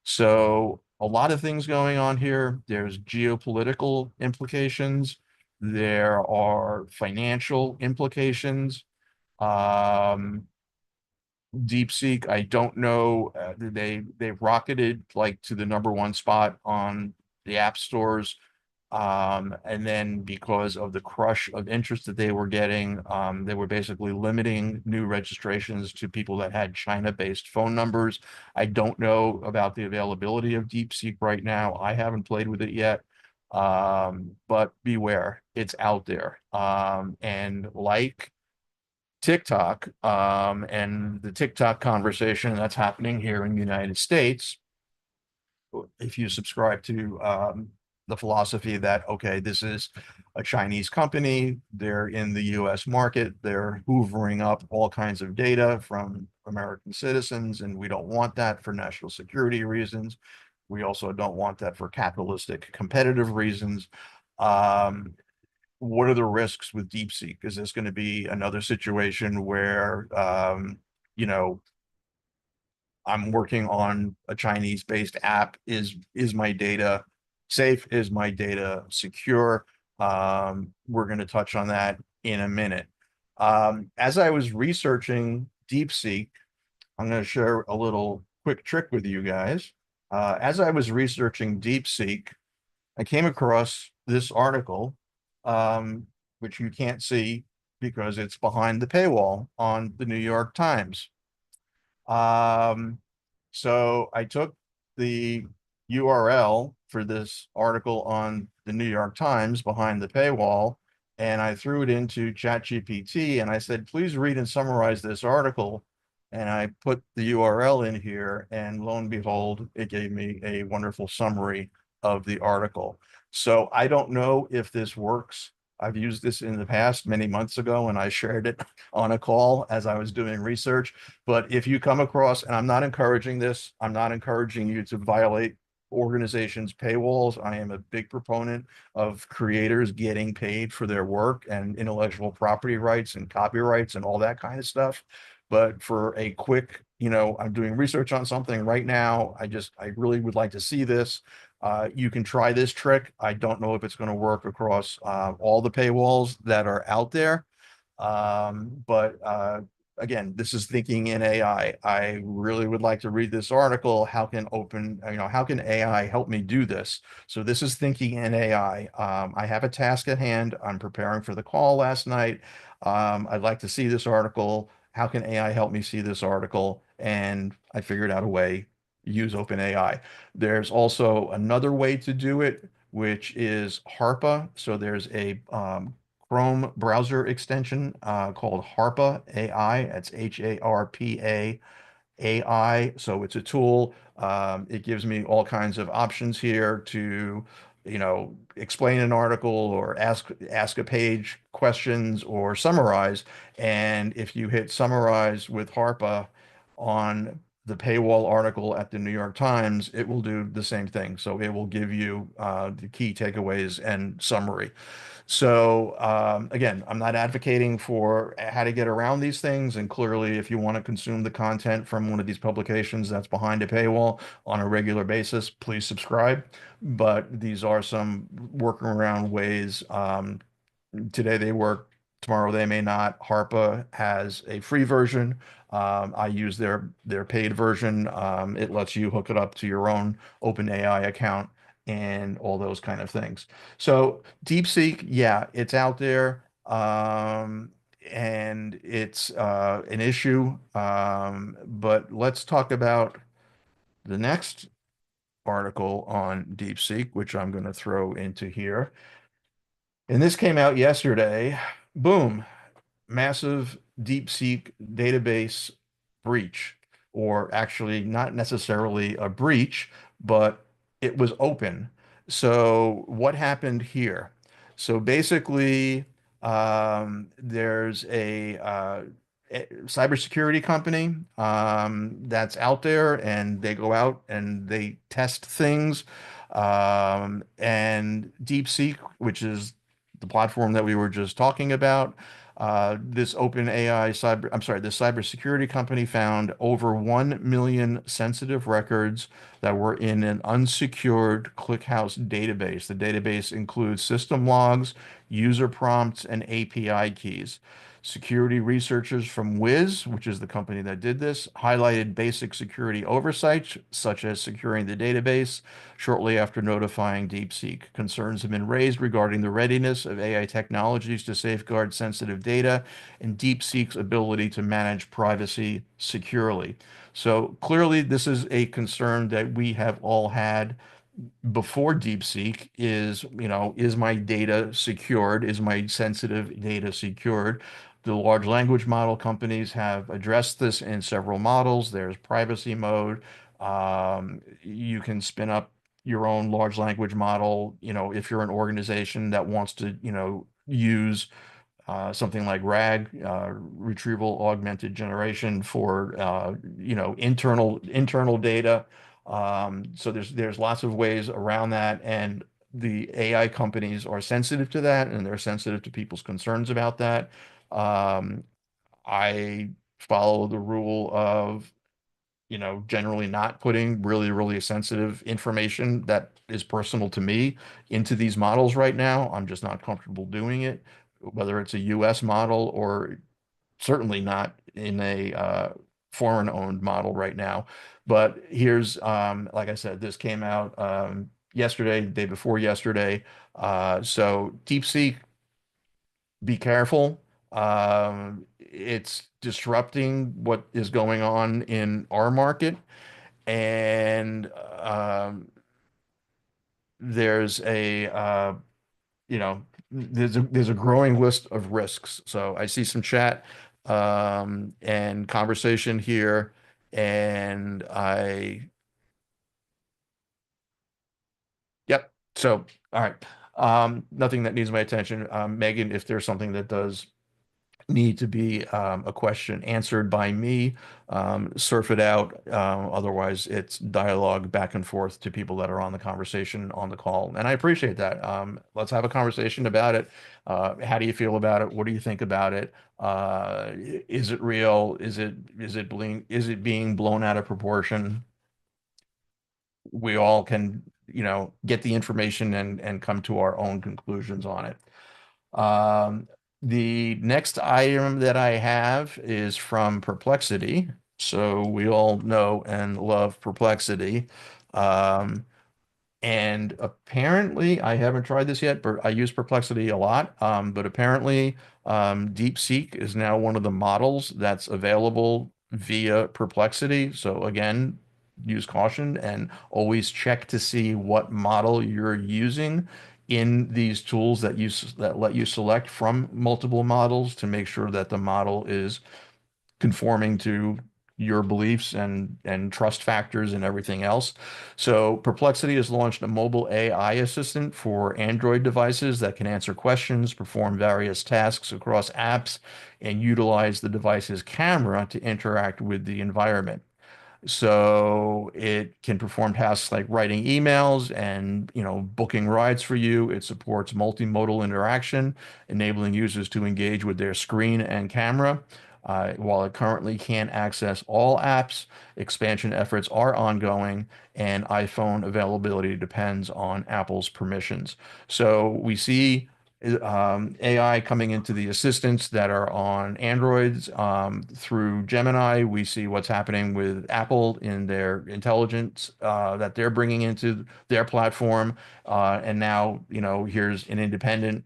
So a lot of things going on here. There's geopolitical implications. There are financial implications. DeepSeek, I don't know. They rocketed like to the #1 spot on the app stores. And then because of the crush of interest that they were getting, they were basically limiting new registrations to people that had China-based phone numbers. I don't know about the availability of DeepSeek right now. I haven't played with it yet. But beware, it's out there. And like TikTok, and the TikTok conversation that's happening here in the United States, if you subscribe to the philosophy that, okay, this is a Chinese company, they're in the US market, they're hoovering up all kinds of data from American citizens, and we don't want that for national security reasons. We also don't want that for capitalistic competitive reasons. What are the risks with DeepSeek? Is this going to be another situation where, you know, I'm working on a Chinese-based app? Is my data safe? Is my data secure? We're going to touch on that in a minute. As I was researching DeepSeek, I'm going to share a little quick trick with you guys. As I was researching DeepSeek, I came across this article, which you can't see because it's behind the paywall on the New York Times. So I took the URL for this article on the New York Times behind the paywall, and I threw it into ChatGPT, and I said, please read and summarize this article. And I put the URL in here, and lo and behold, it gave me a wonderful summary of the article. So I don't know if this works. I've used this in the past many months ago, and I shared it on a call as I was doing research. But if you come across, and I'm not encouraging this, I'm not encouraging you to violate organizations' paywalls. I am a big proponent of creators getting paid for their work and intellectual property rights and copyrights and all that kind of stuff. But for a quick, I'm doing research on something right now. I really would like to see this. You can try this trick. I don't know if it's going to work across all the paywalls that are out there. But again, this is thinking in AI. I really would like to read this article. How can AI help me do this? So this is thinking in AI. I have a task at hand. I'm preparing for the call last night. I'd like to see this article. How can AI help me see this article? And I figured out a way, use OpenAI. There's also another way to do it, which is HARPA. So there's a Chrome browser extension called HARPA AI. That's HARPA AI. So it's a tool. It gives me all kinds of options here to, explain an article or ask a page questions or summarize. And if you hit summarize with HARPA on the paywall article at the New York Times, it will do the same thing. So it will give you the key takeaways and summary. So again, I'm not advocating for how to get around these things. And clearly, if you want to consume the content from one of these publications that's behind a paywall on a regular basis, please subscribe. But these are some working around ways. Today they work, tomorrow they may not. Harpa has a free version. I use their paid version. It lets you hook it up to your own OpenAI account and all those kind of things. So DeepSeek, yeah, it's out there. And it's an issue. But let's talk about the next article on DeepSeek, which I'm going to throw into here. And this came out yesterday. Boom, massive DeepSeek database breach, or actually not necessarily a breach, but it was open. So what happened here? So basically, there's a cybersecurity company that's out there, and they go out and they test things. And DeepSeek, which is the platform that we were just talking about, this this cybersecurity company found over 1 million sensitive records that were in an unsecured ClickHouse database. The database includes system logs, user prompts, and API keys. Security researchers from Wiz, which is the company that did this, highlighted basic security oversights, such as securing the database, shortly after notifying DeepSeek. Concerns have been raised regarding the readiness of AI technologies to safeguard sensitive data and DeepSeek's ability to manage privacy securely. So clearly, this is a concern that we have all had before DeepSeek. Is my data secured? Is my sensitive data secured? The large language model companies have addressed this in several models. There's privacy mode. You can spin up your own large language model, if you're an organization that wants to, use something like RAG, retrieval augmented generation for internal data. So there's lots of ways around that, and the AI companies are sensitive to that, and they're sensitive to people's concerns about that. Um, I follow the rule of, generally not putting really, really sensitive information that is personal to me into these models right now. I'm just not comfortable doing it, whether it's a US model or certainly not in a foreign-owned model right now. But here's, like I said, this came out yesterday, day before yesterday. So DeepSeek, be careful. It's disrupting what is going on in our market, and there's a there's a growing list of risks. So I see some chat and conversation here, and yep, So, all right. Nothing that needs my attention. Megan, if there's something that does need to be a question answered by me, surf it out. Otherwise, it's dialogue back and forth to people that are on the conversation on the call. And I appreciate that. Let's have a conversation about it. How do you feel about it? What do you think about it? Is it real? Is it being blown out of proportion? We all can, get the information and come to our own conclusions on it. Um, the next item that I have is from Perplexity. So we all know and love Perplexity. Um, and apparently, I haven't tried this yet, but I use Perplexity a lot. But apparently, DeepSeek is now one of the models that's available via Perplexity. So again, use caution and always check to see what model you're using in these tools that let you select from multiple models to make sure that the model is conforming to your beliefs and trust factors and everything else. So Perplexity has launched a mobile AI assistant for Android devices that can answer questions, perform various tasks across apps, and utilize the device's camera to interact with the environment. So it can perform tasks like writing emails and, booking rides for you. It supports multimodal interaction, enabling users to engage with their screen and camera. While it currently can't access all apps, expansion efforts are ongoing, and iPhone availability depends on Apple's permissions. So we see AI coming into the assistants that are on Androids through Gemini. We see what's happening with Apple in their intelligence that they're bringing into their platform. And now, here's an independent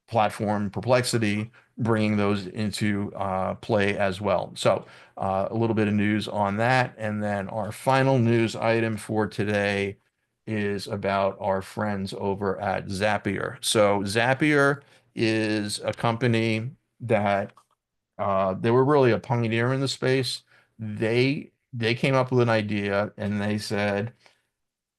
platform, Perplexity, bringing those into play as well. So a little bit of news on that. And then our final news item for today is about our friends over at Zapier. So Zapier is a company that they were really a pioneer in the space. They came up with an idea and they said,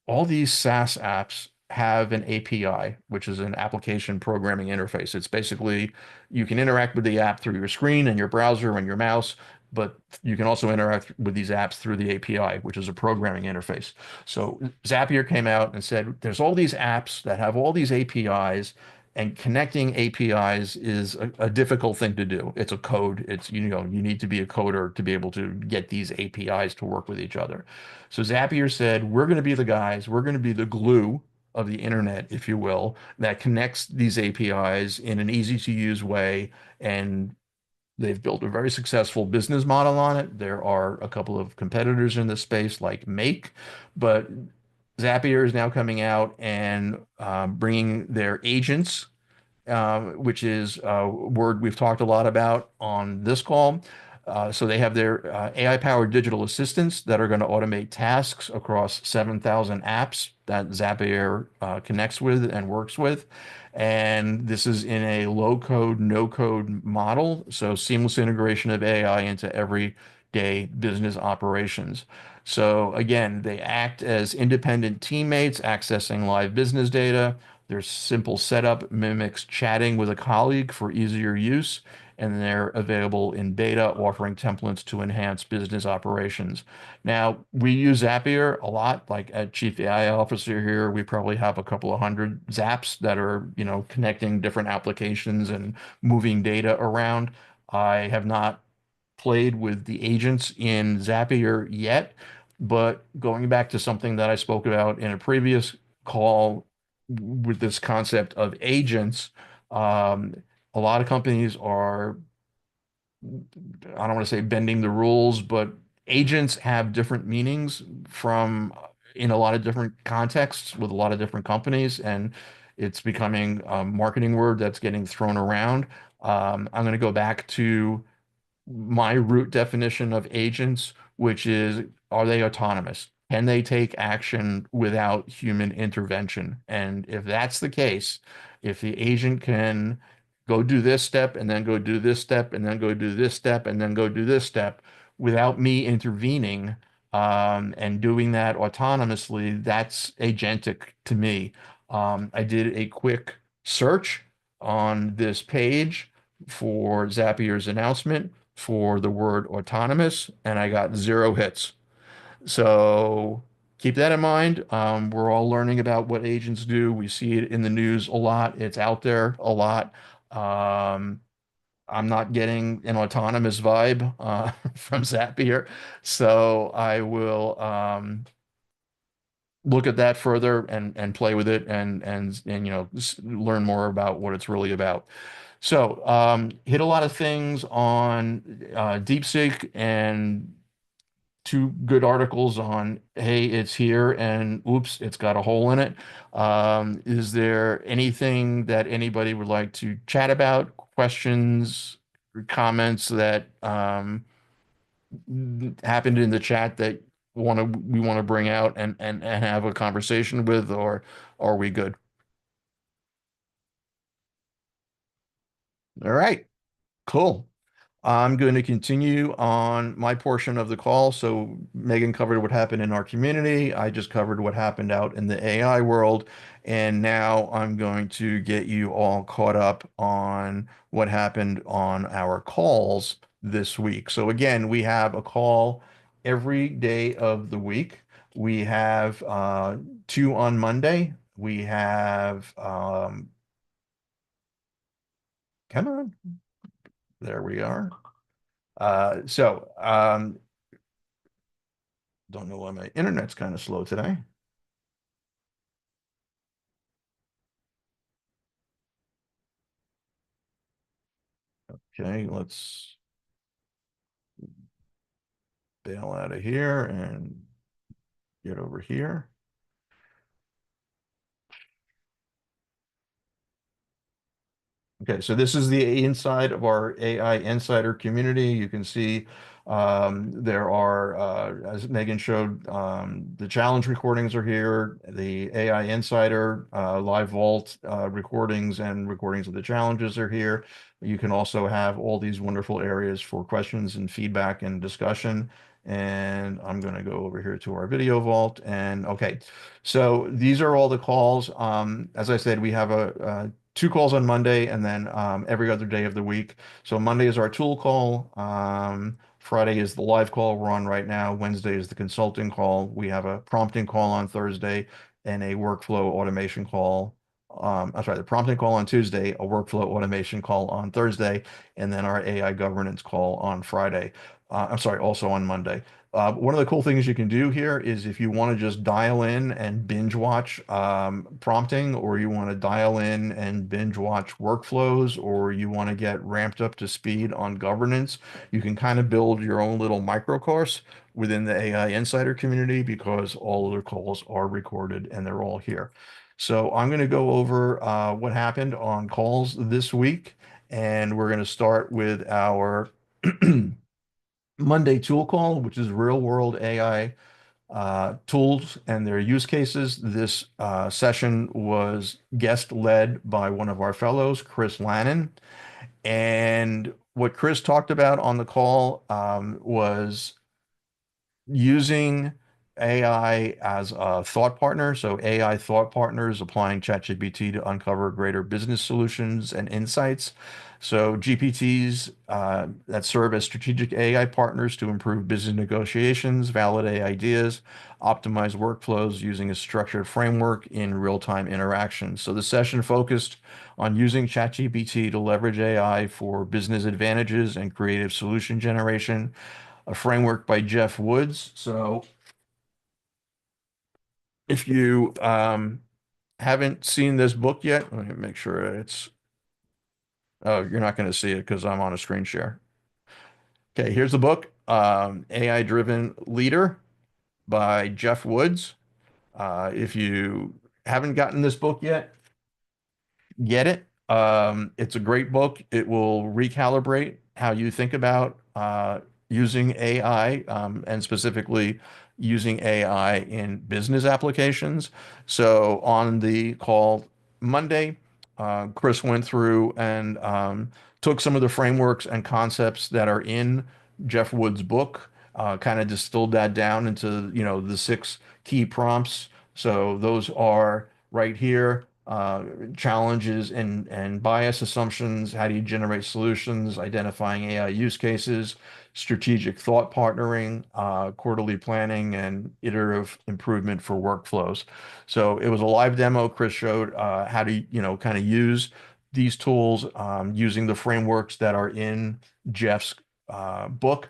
all these SaaS apps have an API, which is an application programming interface. It's basically you can interact with the app through your screen and your browser and your mouse, but you can also interact with these apps through the API, which is a programming interface. So Zapier came out and said, there's all these apps that have all these APIs, and connecting APIs is a difficult thing to do. It's a code. You need to be a coder to be able to get these APIs to work with each other. So Zapier said, we're going to be the guys, we're going to be the glue of the internet, if you will, that connects these APIs in an easy to use way. And they've built a very successful business model on it. There are a couple of competitors in this space like Make, but Zapier is now coming out and bringing their agents, which is a word we've talked a lot about on this call. So they have their AI-powered digital assistants that are going to automate tasks across 7,000 apps that Zapier connects with and works with. And this is in a low-code, no-code model, so seamless integration of AI into everyday business operations. So again, they act as independent teammates accessing live business data. Their simple setup mimics chatting with a colleague for easier use, and they're available in beta, offering templates to enhance business operations. Now, we use Zapier a lot, like at Chief AI Officer here, we probably have a couple of hundred Zaps that are, connecting different applications and moving data around. I have not played with the agents in Zapier yet, but going back to something that I spoke about in a previous call with this concept of agents, um, a lot of companies are, I don't want to say bending the rules, but agents have different meanings from in a lot of different contexts with a lot of different companies, and it's becoming a marketing word that's getting thrown around. I'm going to go back to my root definition of agents, which is, are they autonomous? Can they take action without human intervention? And if that's the case, if the agent can go do this step and then go do this step and then go do this step and then go do this step without me intervening, and doing that autonomously, that's agentic to me. I did a quick search on this page for Zapier's announcement for the word autonomous, and I got 0 hits. So keep that in mind. We're all learning about what agents do. We see it in the news a lot. It's out there a lot. Um, I'm not getting an autonomous vibe from Zapier, so I will look at that further and play with it and learn more about what it's really about. So hit a lot of things on DeepSeek and 2 good articles on, hey, it's here and oops, it's got a hole in it. Is there anything that anybody would like to chat about? Questions, comments that happened in the chat that we want to bring out and have a conversation with, or are we good? All right, cool. I'm going to continue on my portion of the call. So Megan covered what happened in our community. I just covered what happened out in the AI world. And now I'm going to get you all caught up on what happened on our calls this week. So again, we have a call every day of the week. We have 2 on Monday. We have, come on, there we are. Don't know why my internet's kind of slow today. Okay, let's bail out of here and get over here. Okay, so this is the inside of our AI Insider community. You can see there are, as Megan showed, the challenge recordings are here, the AI Insider Live Vault recordings and recordings of the challenges are here. You can also have all these wonderful areas for questions and feedback and discussion. And I'm going to go over here to our video vault. And okay, so these are all the calls. As I said, we have a 2 calls on Monday and then every other day of the week. So Monday is our tool call. Friday is the live call we're on right now. Wednesday is the consulting call. We have a prompting call on Thursday and a workflow automation call. I'm sorry, the prompting call on Tuesday, a workflow automation call on Thursday, and then our AI governance call on Friday. I'm sorry, also on Monday. One of the cool things you can do here is if you want to just dial in and binge watch prompting, or you want to dial in and binge watch workflows, or you want to get ramped up to speed on governance, you can kind of build your own little micro course within the AI Insider community because all of their calls are recorded and they're all here. So I'm going to go over what happened on calls this week, and we're going to start with our Monday tool call, which is real world AI tools and their use cases. This session was guest led by one of our fellows, Chris Lannon. And what Chris talked about on the call was using AI as a thought partner. So AI thought partners applying ChatGPT to uncover greater business solutions and insights. So GPTs that serve as strategic AI partners to improve business negotiations, validate ideas, optimize workflows using a structured framework in real-time interactions. So the session focused on using ChatGPT to leverage AI for business advantages and creative solution generation, a framework by Jeff Woods. So if you haven't seen this book yet, let me make sure it's, oh, you're not going to see it because I'm on a screen share. Okay, here's the book, AI Driven Leader by Jeff Woods. If you haven't gotten this book yet, get it. It's a great book. It will recalibrate how you think about using AI and specifically using AI in business applications. So on the call Monday, Chris went through and took some of the frameworks and concepts that are in Jeff Wood's book, kind of distilled that down into, the 6 key prompts. So those are right here. Challenges and bias assumptions. How do you generate solutions? Identifying AI use cases, strategic thought partnering, quarterly planning, and iterative improvement for workflows. So it was a live demo. Chris showed how to, kind of use these tools using the frameworks that are in Jeff's book.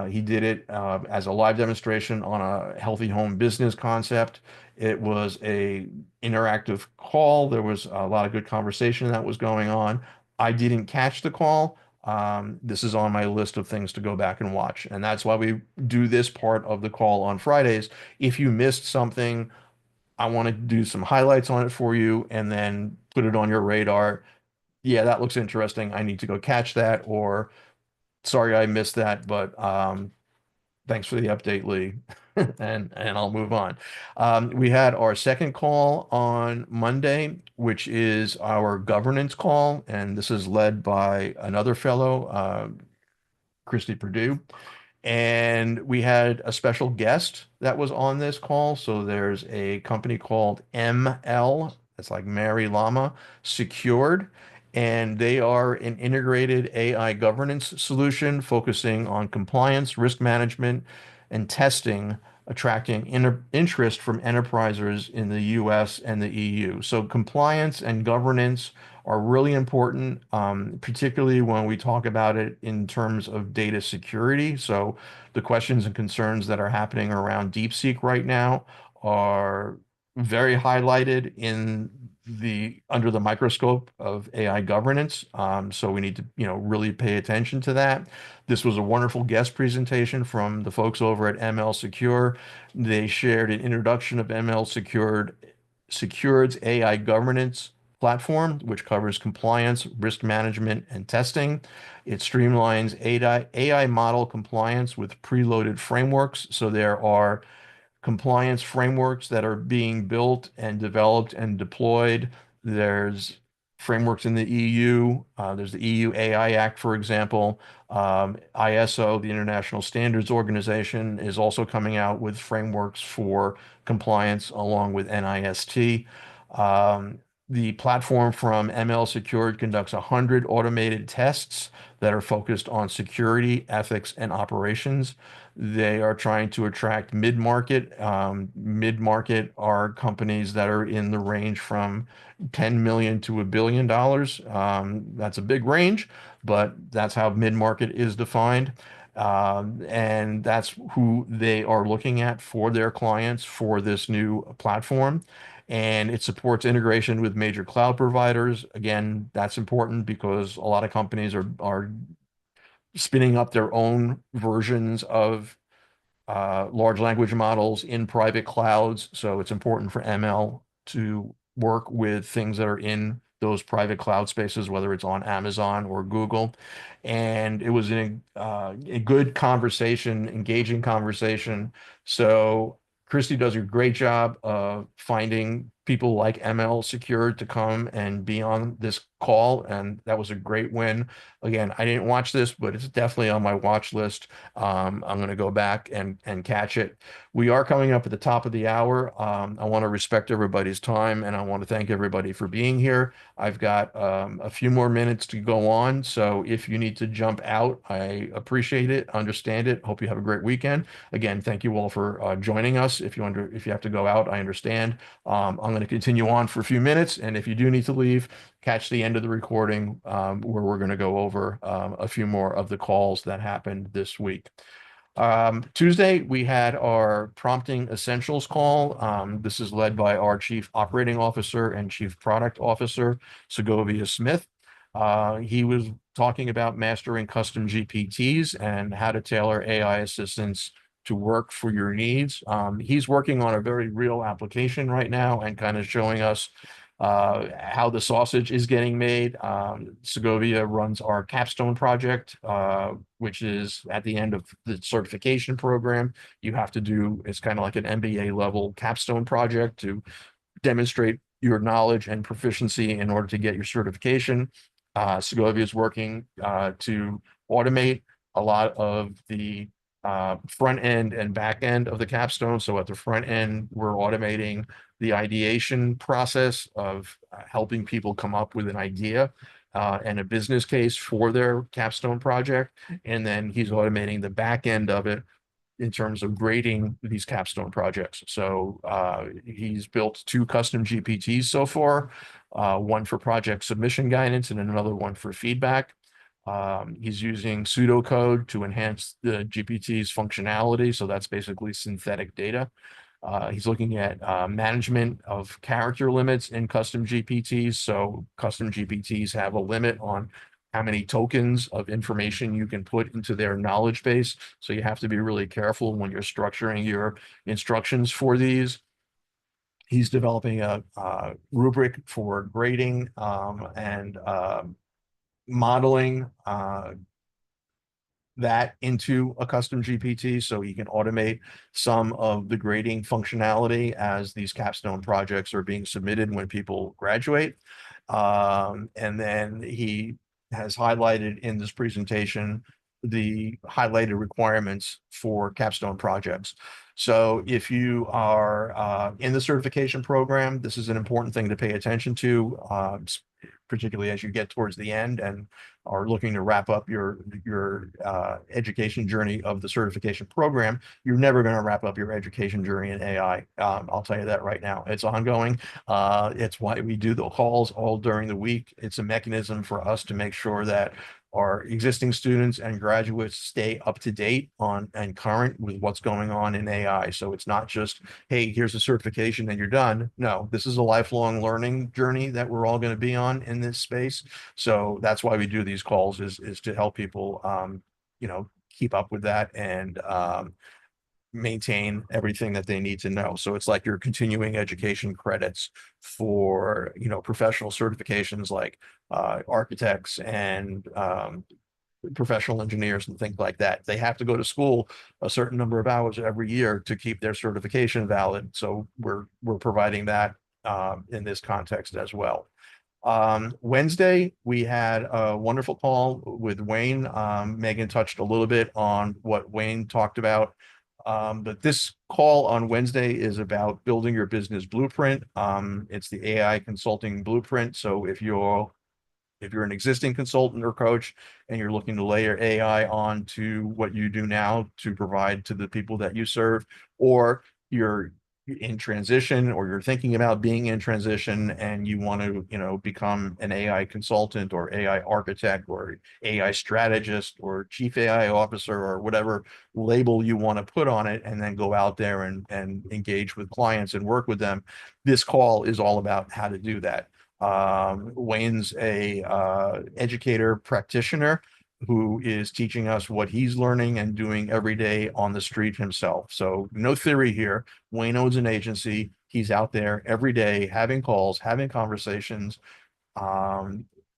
He did it as a live demonstration on a healthy home business concept. It was a interactive call. There was a lot of good conversation that was going on. I didn't catch the call. This is on my list of things to go back and watch. And that's why we do this part of the call on Fridays. If you missed something, I want to do some highlights on it for you and then put it on your radar. Yeah, that looks interesting. I need to go catch that, or sorry I missed that, but thanks for the update, Lee. And I'll move on. We had our second call on Monday, which is our governance call, and this is led by another fellow, Christy Purdue. And we had a special guest that was on this call. So there's a company called ML, it's like Mary Llama Secured, and they are an integrated AI governance solution focusing on compliance, risk management, and testing, attracting interest from enterprises in the US and the EU. So compliance and governance are really important, particularly when we talk about it in terms of data security. So the questions and concerns that are happening around DeepSeek right now are very highlighted in the under the microscope of AI governance. So we need to, really pay attention to that. This was a wonderful guest presentation from the folks over at ML Secure. They shared an introduction of ML Secured's AI governance platform, which covers compliance, risk management, and testing. It streamlines AI model compliance with preloaded frameworks. So there are compliance frameworks that are being built and developed and deployed. There's frameworks in the EU. There's the EU AI Act, for example. ISO, the International Standards Organization, is also coming out with frameworks for compliance along with NIST. Um, the platform from ML Secured conducts 100 automated tests that are focused on security, ethics, and operations. They are trying to attract mid-market. Mid-market are companies that are in the range from 10 million to $1 billion. That's a big range, but that's how mid-market is defined. And that's who they are looking at for their clients for this new platform. And it supports integration with major cloud providers. Again, that's important because a lot of companies are spinning up their own versions of large language models in private clouds. So it's important for ML to work with things that are in those private cloud spaces, whether it's on Amazon or Google. And it was a good conversation, engaging conversation. So Christy does a great job of finding people like ML Secured to come and be on this call. And that was a great win. Again, I didn't watch this, but it's definitely on my watch list. I'm going to go back and catch it. We are coming up at the top of the hour. I want to respect everybody's time, and I want to thank everybody for being here. I've got a few more minutes to go on, so if you need to jump out, I appreciate it, understand it. Hope you have a great weekend. Again, thank you all for joining us. If you have to go out, I understand. I'm going to continue on for a few minutes, and if you do need to leave, catch the end of the recording where we're going to go over a few more of the calls that happened this week. Tuesday, we had our Prompting Essentials call. This is led by our Chief Operating Officer and Chief Product Officer, Segovia Smith. He was talking about mastering custom GPTs and how to tailor AI assistants to work for your needs. He's working on a very real application right now and kind of showing us how the sausage is getting made. Segovia runs our capstone project, which is at the end of the certification program. You have to do, it's kind of like an MBA level capstone project to demonstrate your knowledge and proficiency in order to get your certification. Segovia is working to automate a lot of the front end and back end of the capstone. So at the front end, we're automating the ideation process of helping people come up with an idea and a business case for their capstone project. And then he's automating the back end of it in terms of grading these capstone projects. So he's built 2 custom GPTs so far, one for project submission guidance and another one for feedback. He's using pseudocode to enhance the GPT's functionality. So that's basically synthetic data. He's looking at management of character limits in custom GPTs. So custom GPTs have a limit on how many tokens of information you can put into their knowledge base. So you have to be really careful when you're structuring your instructions for these. He's developing a rubric for grading and modeling that into a custom GPT so he can automate some of the grading functionality as these capstone projects are being submitted when people graduate. And then he has highlighted in this presentation the highlighted requirements for capstone projects. So if you are in the certification program, this is an important thing to pay attention to, particularly as you get towards the end and are looking to wrap up your education journey of the certification program. You're never going to wrap up your education journey in AI. I'll tell you that right now. It's ongoing. It's why we do the calls all during the week. It's a mechanism for us to make sure that our existing students and graduates stay up to date on and current with what's going on in AI. So it's not just, hey, here's a certification and you're done. No, this is a lifelong learning journey that we're all going to be on in this space. So that's why we do these calls is to help people, keep up with that and maintain everything that they need to know. So it's like your continuing education credits for, professional certifications like architects and professional engineers and things like that. They have to go to school a certain number of hours every year to keep their certification valid. So we're providing that in this context as well. Wednesday, we had a wonderful call with Wayne. Megan touched a little bit on what Wayne talked about. But this call on Wednesday is about building your business blueprint. It's the AI consulting blueprint. So if you're an existing consultant or coach and you're looking to layer AI on to what you do now to provide to the people that you serve, or you're in transition or you're thinking about being in transition and you want to, become an AI consultant or AI architect or AI strategist or chief AI officer or whatever label you want to put on it, and then go out there and engage with clients and work with them. This call is all about how to do that. Wayne's a educator practitioner who is teaching us what he's learning and doing every day on the street himself. So no theory here. Wayne owns an agency. He's out there every day having calls, having conversations,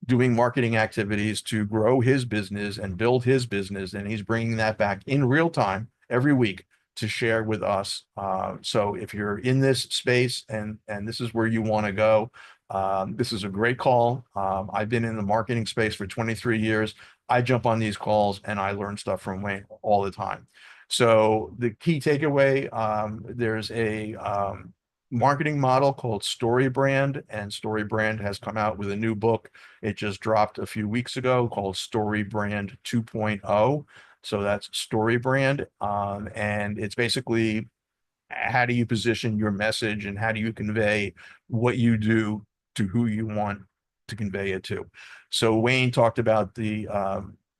doing marketing activities to grow his business and build his business. And he's bringing that back in real time every week to share with us. So if you're in this space and this is where you want to go, this is a great call. I've been in the marketing space for 23 years. I jump on these calls and I learn stuff from Wayne all the time. So the key takeaway, there's a marketing model called StoryBrand, and StoryBrand has come out with a new book. It just dropped a few weeks ago called StoryBrand 2.0. So that's StoryBrand. And it's basically how do you position your message and how do you convey what you do to who you want to convey it to. So Wayne talked about the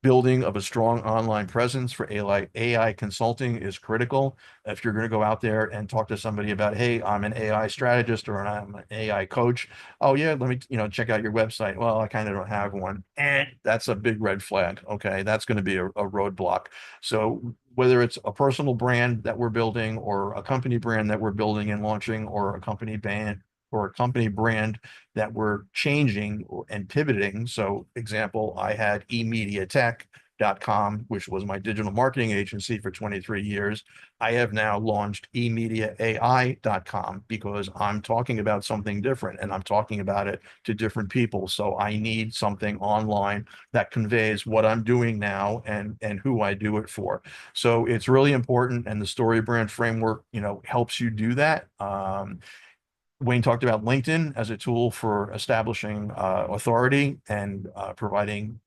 building of a strong online presence for AI consulting is critical. If you're going to go out there and talk to somebody about, hey, I'm an AI strategist or I'm an AI coach. Oh yeah, let me, check out your website. Well, I kind of don't have one. And that's a big red flag. Okay. That's going to be a roadblock. So whether it's a personal brand that we're building or a company brand that we're building and launching, or a company brand that we're changing and pivoting. So example, I had emediatech.com, which was my digital marketing agency for 23 years. I have now launched emediaai.com because I'm talking about something different and I'm talking about it to different people. So I need something online that conveys what I'm doing now and who I do it for. So it's really important. And the StoryBrand framework, helps you do that. Wayne talked about LinkedIn as a tool for establishing authority and providing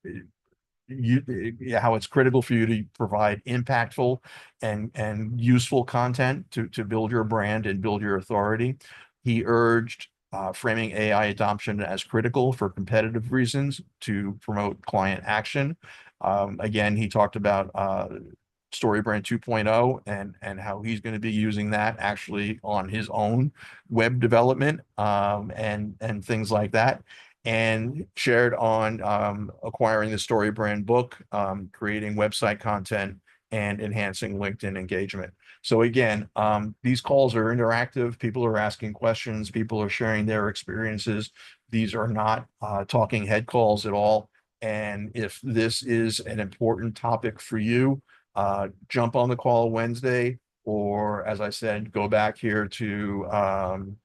how it's critical for you to provide impactful and useful content to build your brand and build your authority. He urged framing AI adoption as critical for competitive reasons to promote client action. Again, he talked about StoryBrand 2.0 and how he's going to be using that actually on his own web development and things like that, and shared on acquiring the StoryBrand book, creating website content, and enhancing LinkedIn engagement. So again, these calls are interactive. People are asking questions. People are sharing their experiences. These are not talking head calls at all. And if this is an important topic for you, jump on the call Wednesday, or as I said, go back here to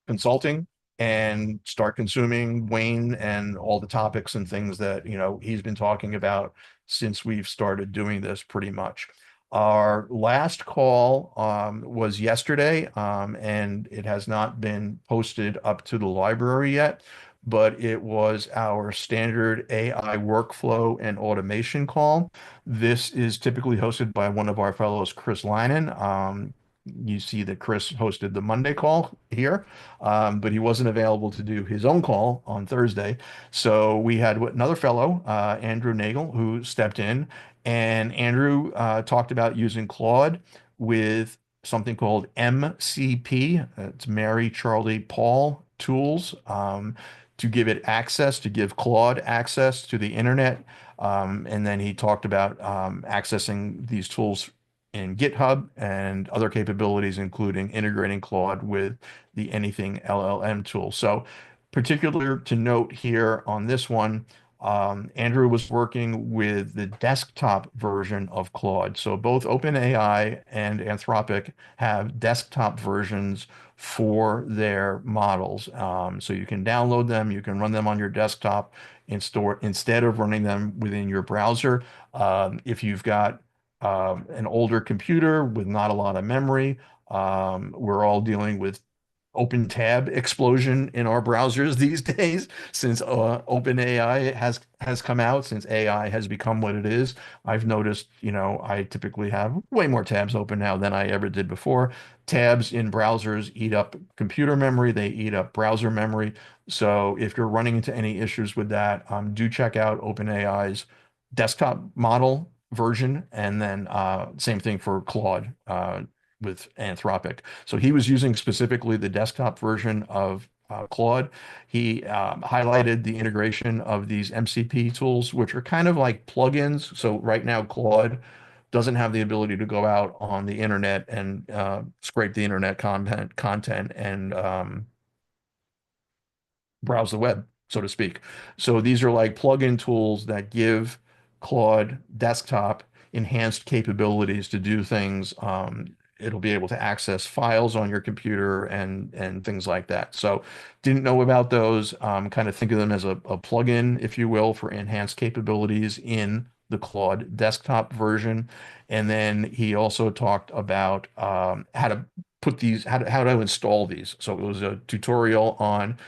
consulting and start consuming Wayne and all the topics and things that, he's been talking about since we've started doing this pretty much. Our last call was yesterday, and it has not been posted up to the library yet, but it was our standard AI workflow and automation call. This is typically hosted by one of our fellows, Chris Linen. You see that Chris hosted the Monday call here, but he wasn't available to do his own call on Thursday. So we had another fellow, Andrew Nagel, who stepped in, and Andrew talked about using Claude with something called MCP. It's Mary Charlie Paul tools, to give it access, to give Claude access to the internet. And then he talked about accessing these tools in GitHub and other capabilities, including integrating Claude with the Anything LLM tool. So particular to note here on this one, Andrew was working with the desktop version of Claude. So both OpenAI and Anthropic have desktop versions for their models. So you can download them, you can run them on your desktop instead of running them within your browser. If you've got an older computer with not a lot of memory, we're all dealing with open tab explosion in our browsers these days since OpenAI has come out, since AI has become what it is. I've noticed, I typically have way more tabs open now than I ever did before. Tabs in browsers eat up computer memory, they eat up browser memory. So if you're running into any issues with that, do check out OpenAI's desktop model version, and then same thing for Claude with Anthropic. So he was using specifically the desktop version of Claude. He highlighted the integration of these MCP tools, which are kind of like plugins. So right now, Claude doesn't have the ability to go out on the internet and scrape the internet content and browse the web, so to speak. So these are like plug-in tools that give Claude desktop enhanced capabilities to do things. It'll be able to access files on your computer and things like that. So didn't know about those. Kind of think of them as a plug-in, if you will, for enhanced capabilities in the Claude desktop version. And then he also talked about how to put these, how to install these. So it was a tutorial on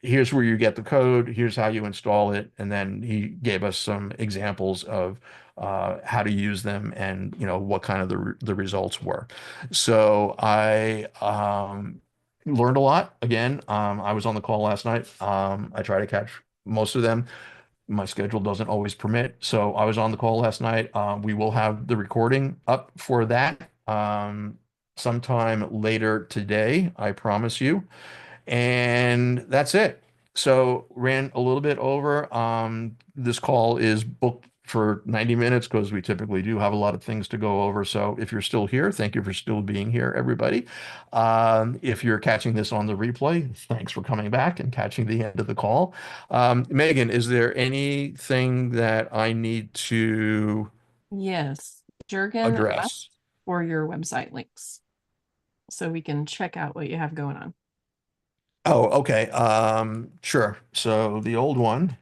here's where you get the code, here's how you install it, and then he gave us some examples of how to use them and what kind of the results were. So I learned a lot. Again, I was on the call last night. I try to catch most of them. My schedule doesn't always permit, so I was on the call last night. We will have the recording up for that sometime later today, I promise you. And that's it. So ran a little bit over. This call is booked for 90 minutes because we typically do have a lot of things to go over. So if you're still here, thank you for still being here, everybody. If you're catching this on the replay, thanks for coming back and catching the end of the call. Megan, is there anything that I need to Yes, Jurgen address? asked for your website links so we can check out what you have going on. Oh, okay. Sure. So the old one.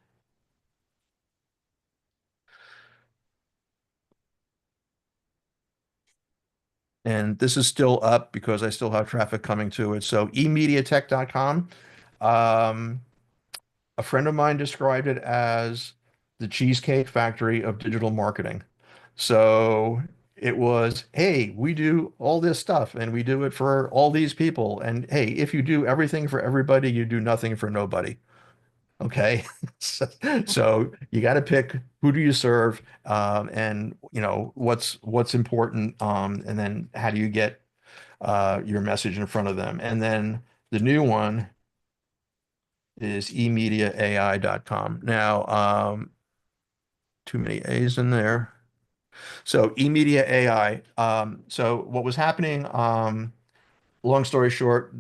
and this is still up because I still have traffic coming to it. So emediatech.com. Um, a friend of mine described it as the cheesecake factory of digital marketing. So it was, hey, we do all this stuff and we do it for all these people. And hey, if you do everything for everybody, you do nothing for nobody. Okay. So, so you got to pick who do you serve, and what's important, and then how do you get your message in front of them. And then the new one is emediaai.com. Now, too many A's in there. So eMedia AI. So what was happening, long story short,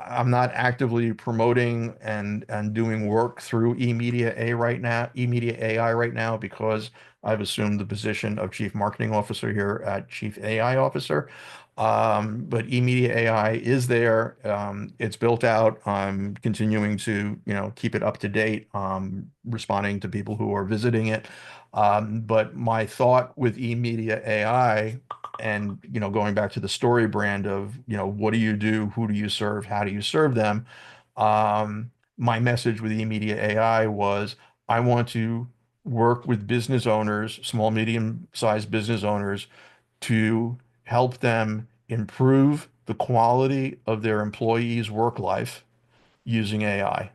I'm not actively promoting and doing work through eMedia AI right now because I've assumed the position of Chief Marketing Officer here at Chief AI Officer. But eMedia AI is there. It's built out. I'm continuing to, keep it up to date, responding to people who are visiting it. But my thought with eMedia AI and going back to the story brand of what do you do, who do you serve, how do you serve them, my message with eMedia AI was I want to work with business owners, small medium sized business owners, to help them improve the quality of their employees work life using AI.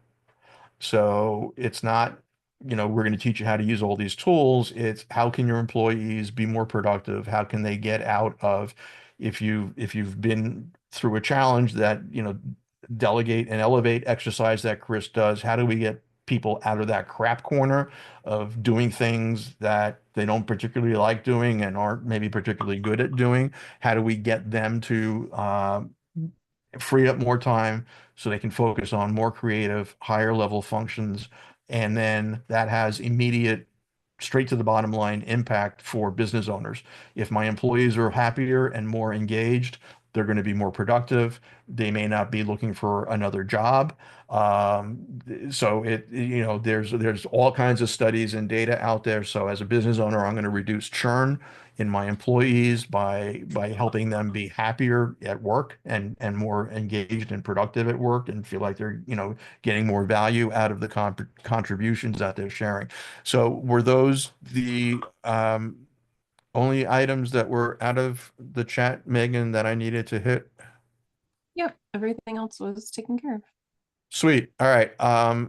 So it's not, we're going to teach you how to use all these tools. It's how can your employees be more productive? How can they get out of, if you've been through a challenge that, delegate and elevate exercise that Chris does. How do we get people out of that crap corner of doing things that they don't particularly like doing and aren't maybe particularly good at doing? How do we get them to free up more time so they can focus on more creative, higher level functions? And then that has immediate, straight to the bottom line impact for business owners. If my employees are happier and more engaged, they're going to be more productive. They may not be looking for another job. So there's all kinds of studies and data out there. So as a business owner, I'm going to reduce churn in my employees by helping them be happier at work and more engaged and productive at work and feel like they're getting more value out of the contributions that they're sharing. So were those the only items that were out of the chat, Megan, that I needed to hit? Yep, everything else was taken care of. Sweet. All right.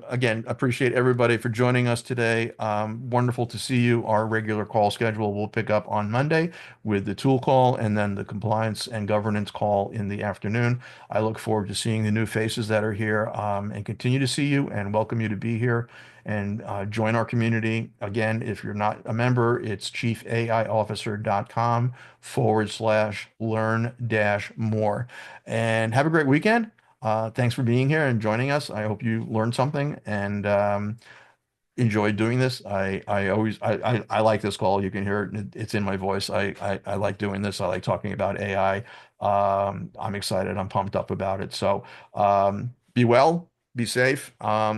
Again, appreciate everybody for joining us today. Wonderful to see you. Our regular call schedule will pick up on Monday with the tool call and then the compliance and governance call in the afternoon. I look forward to seeing the new faces that are here, and continue to see you and welcome you to be here and join our community. Again, if you're not a member, it's chiefaiofficer.com/learn-more. And have a great weekend. Thanks for being here and joining us. I hope you learned something and enjoyed doing this. I like this call. You can hear it. It's in my voice. I like doing this. I like talking about AI. I'm excited. I'm pumped up about it. So be well, be safe.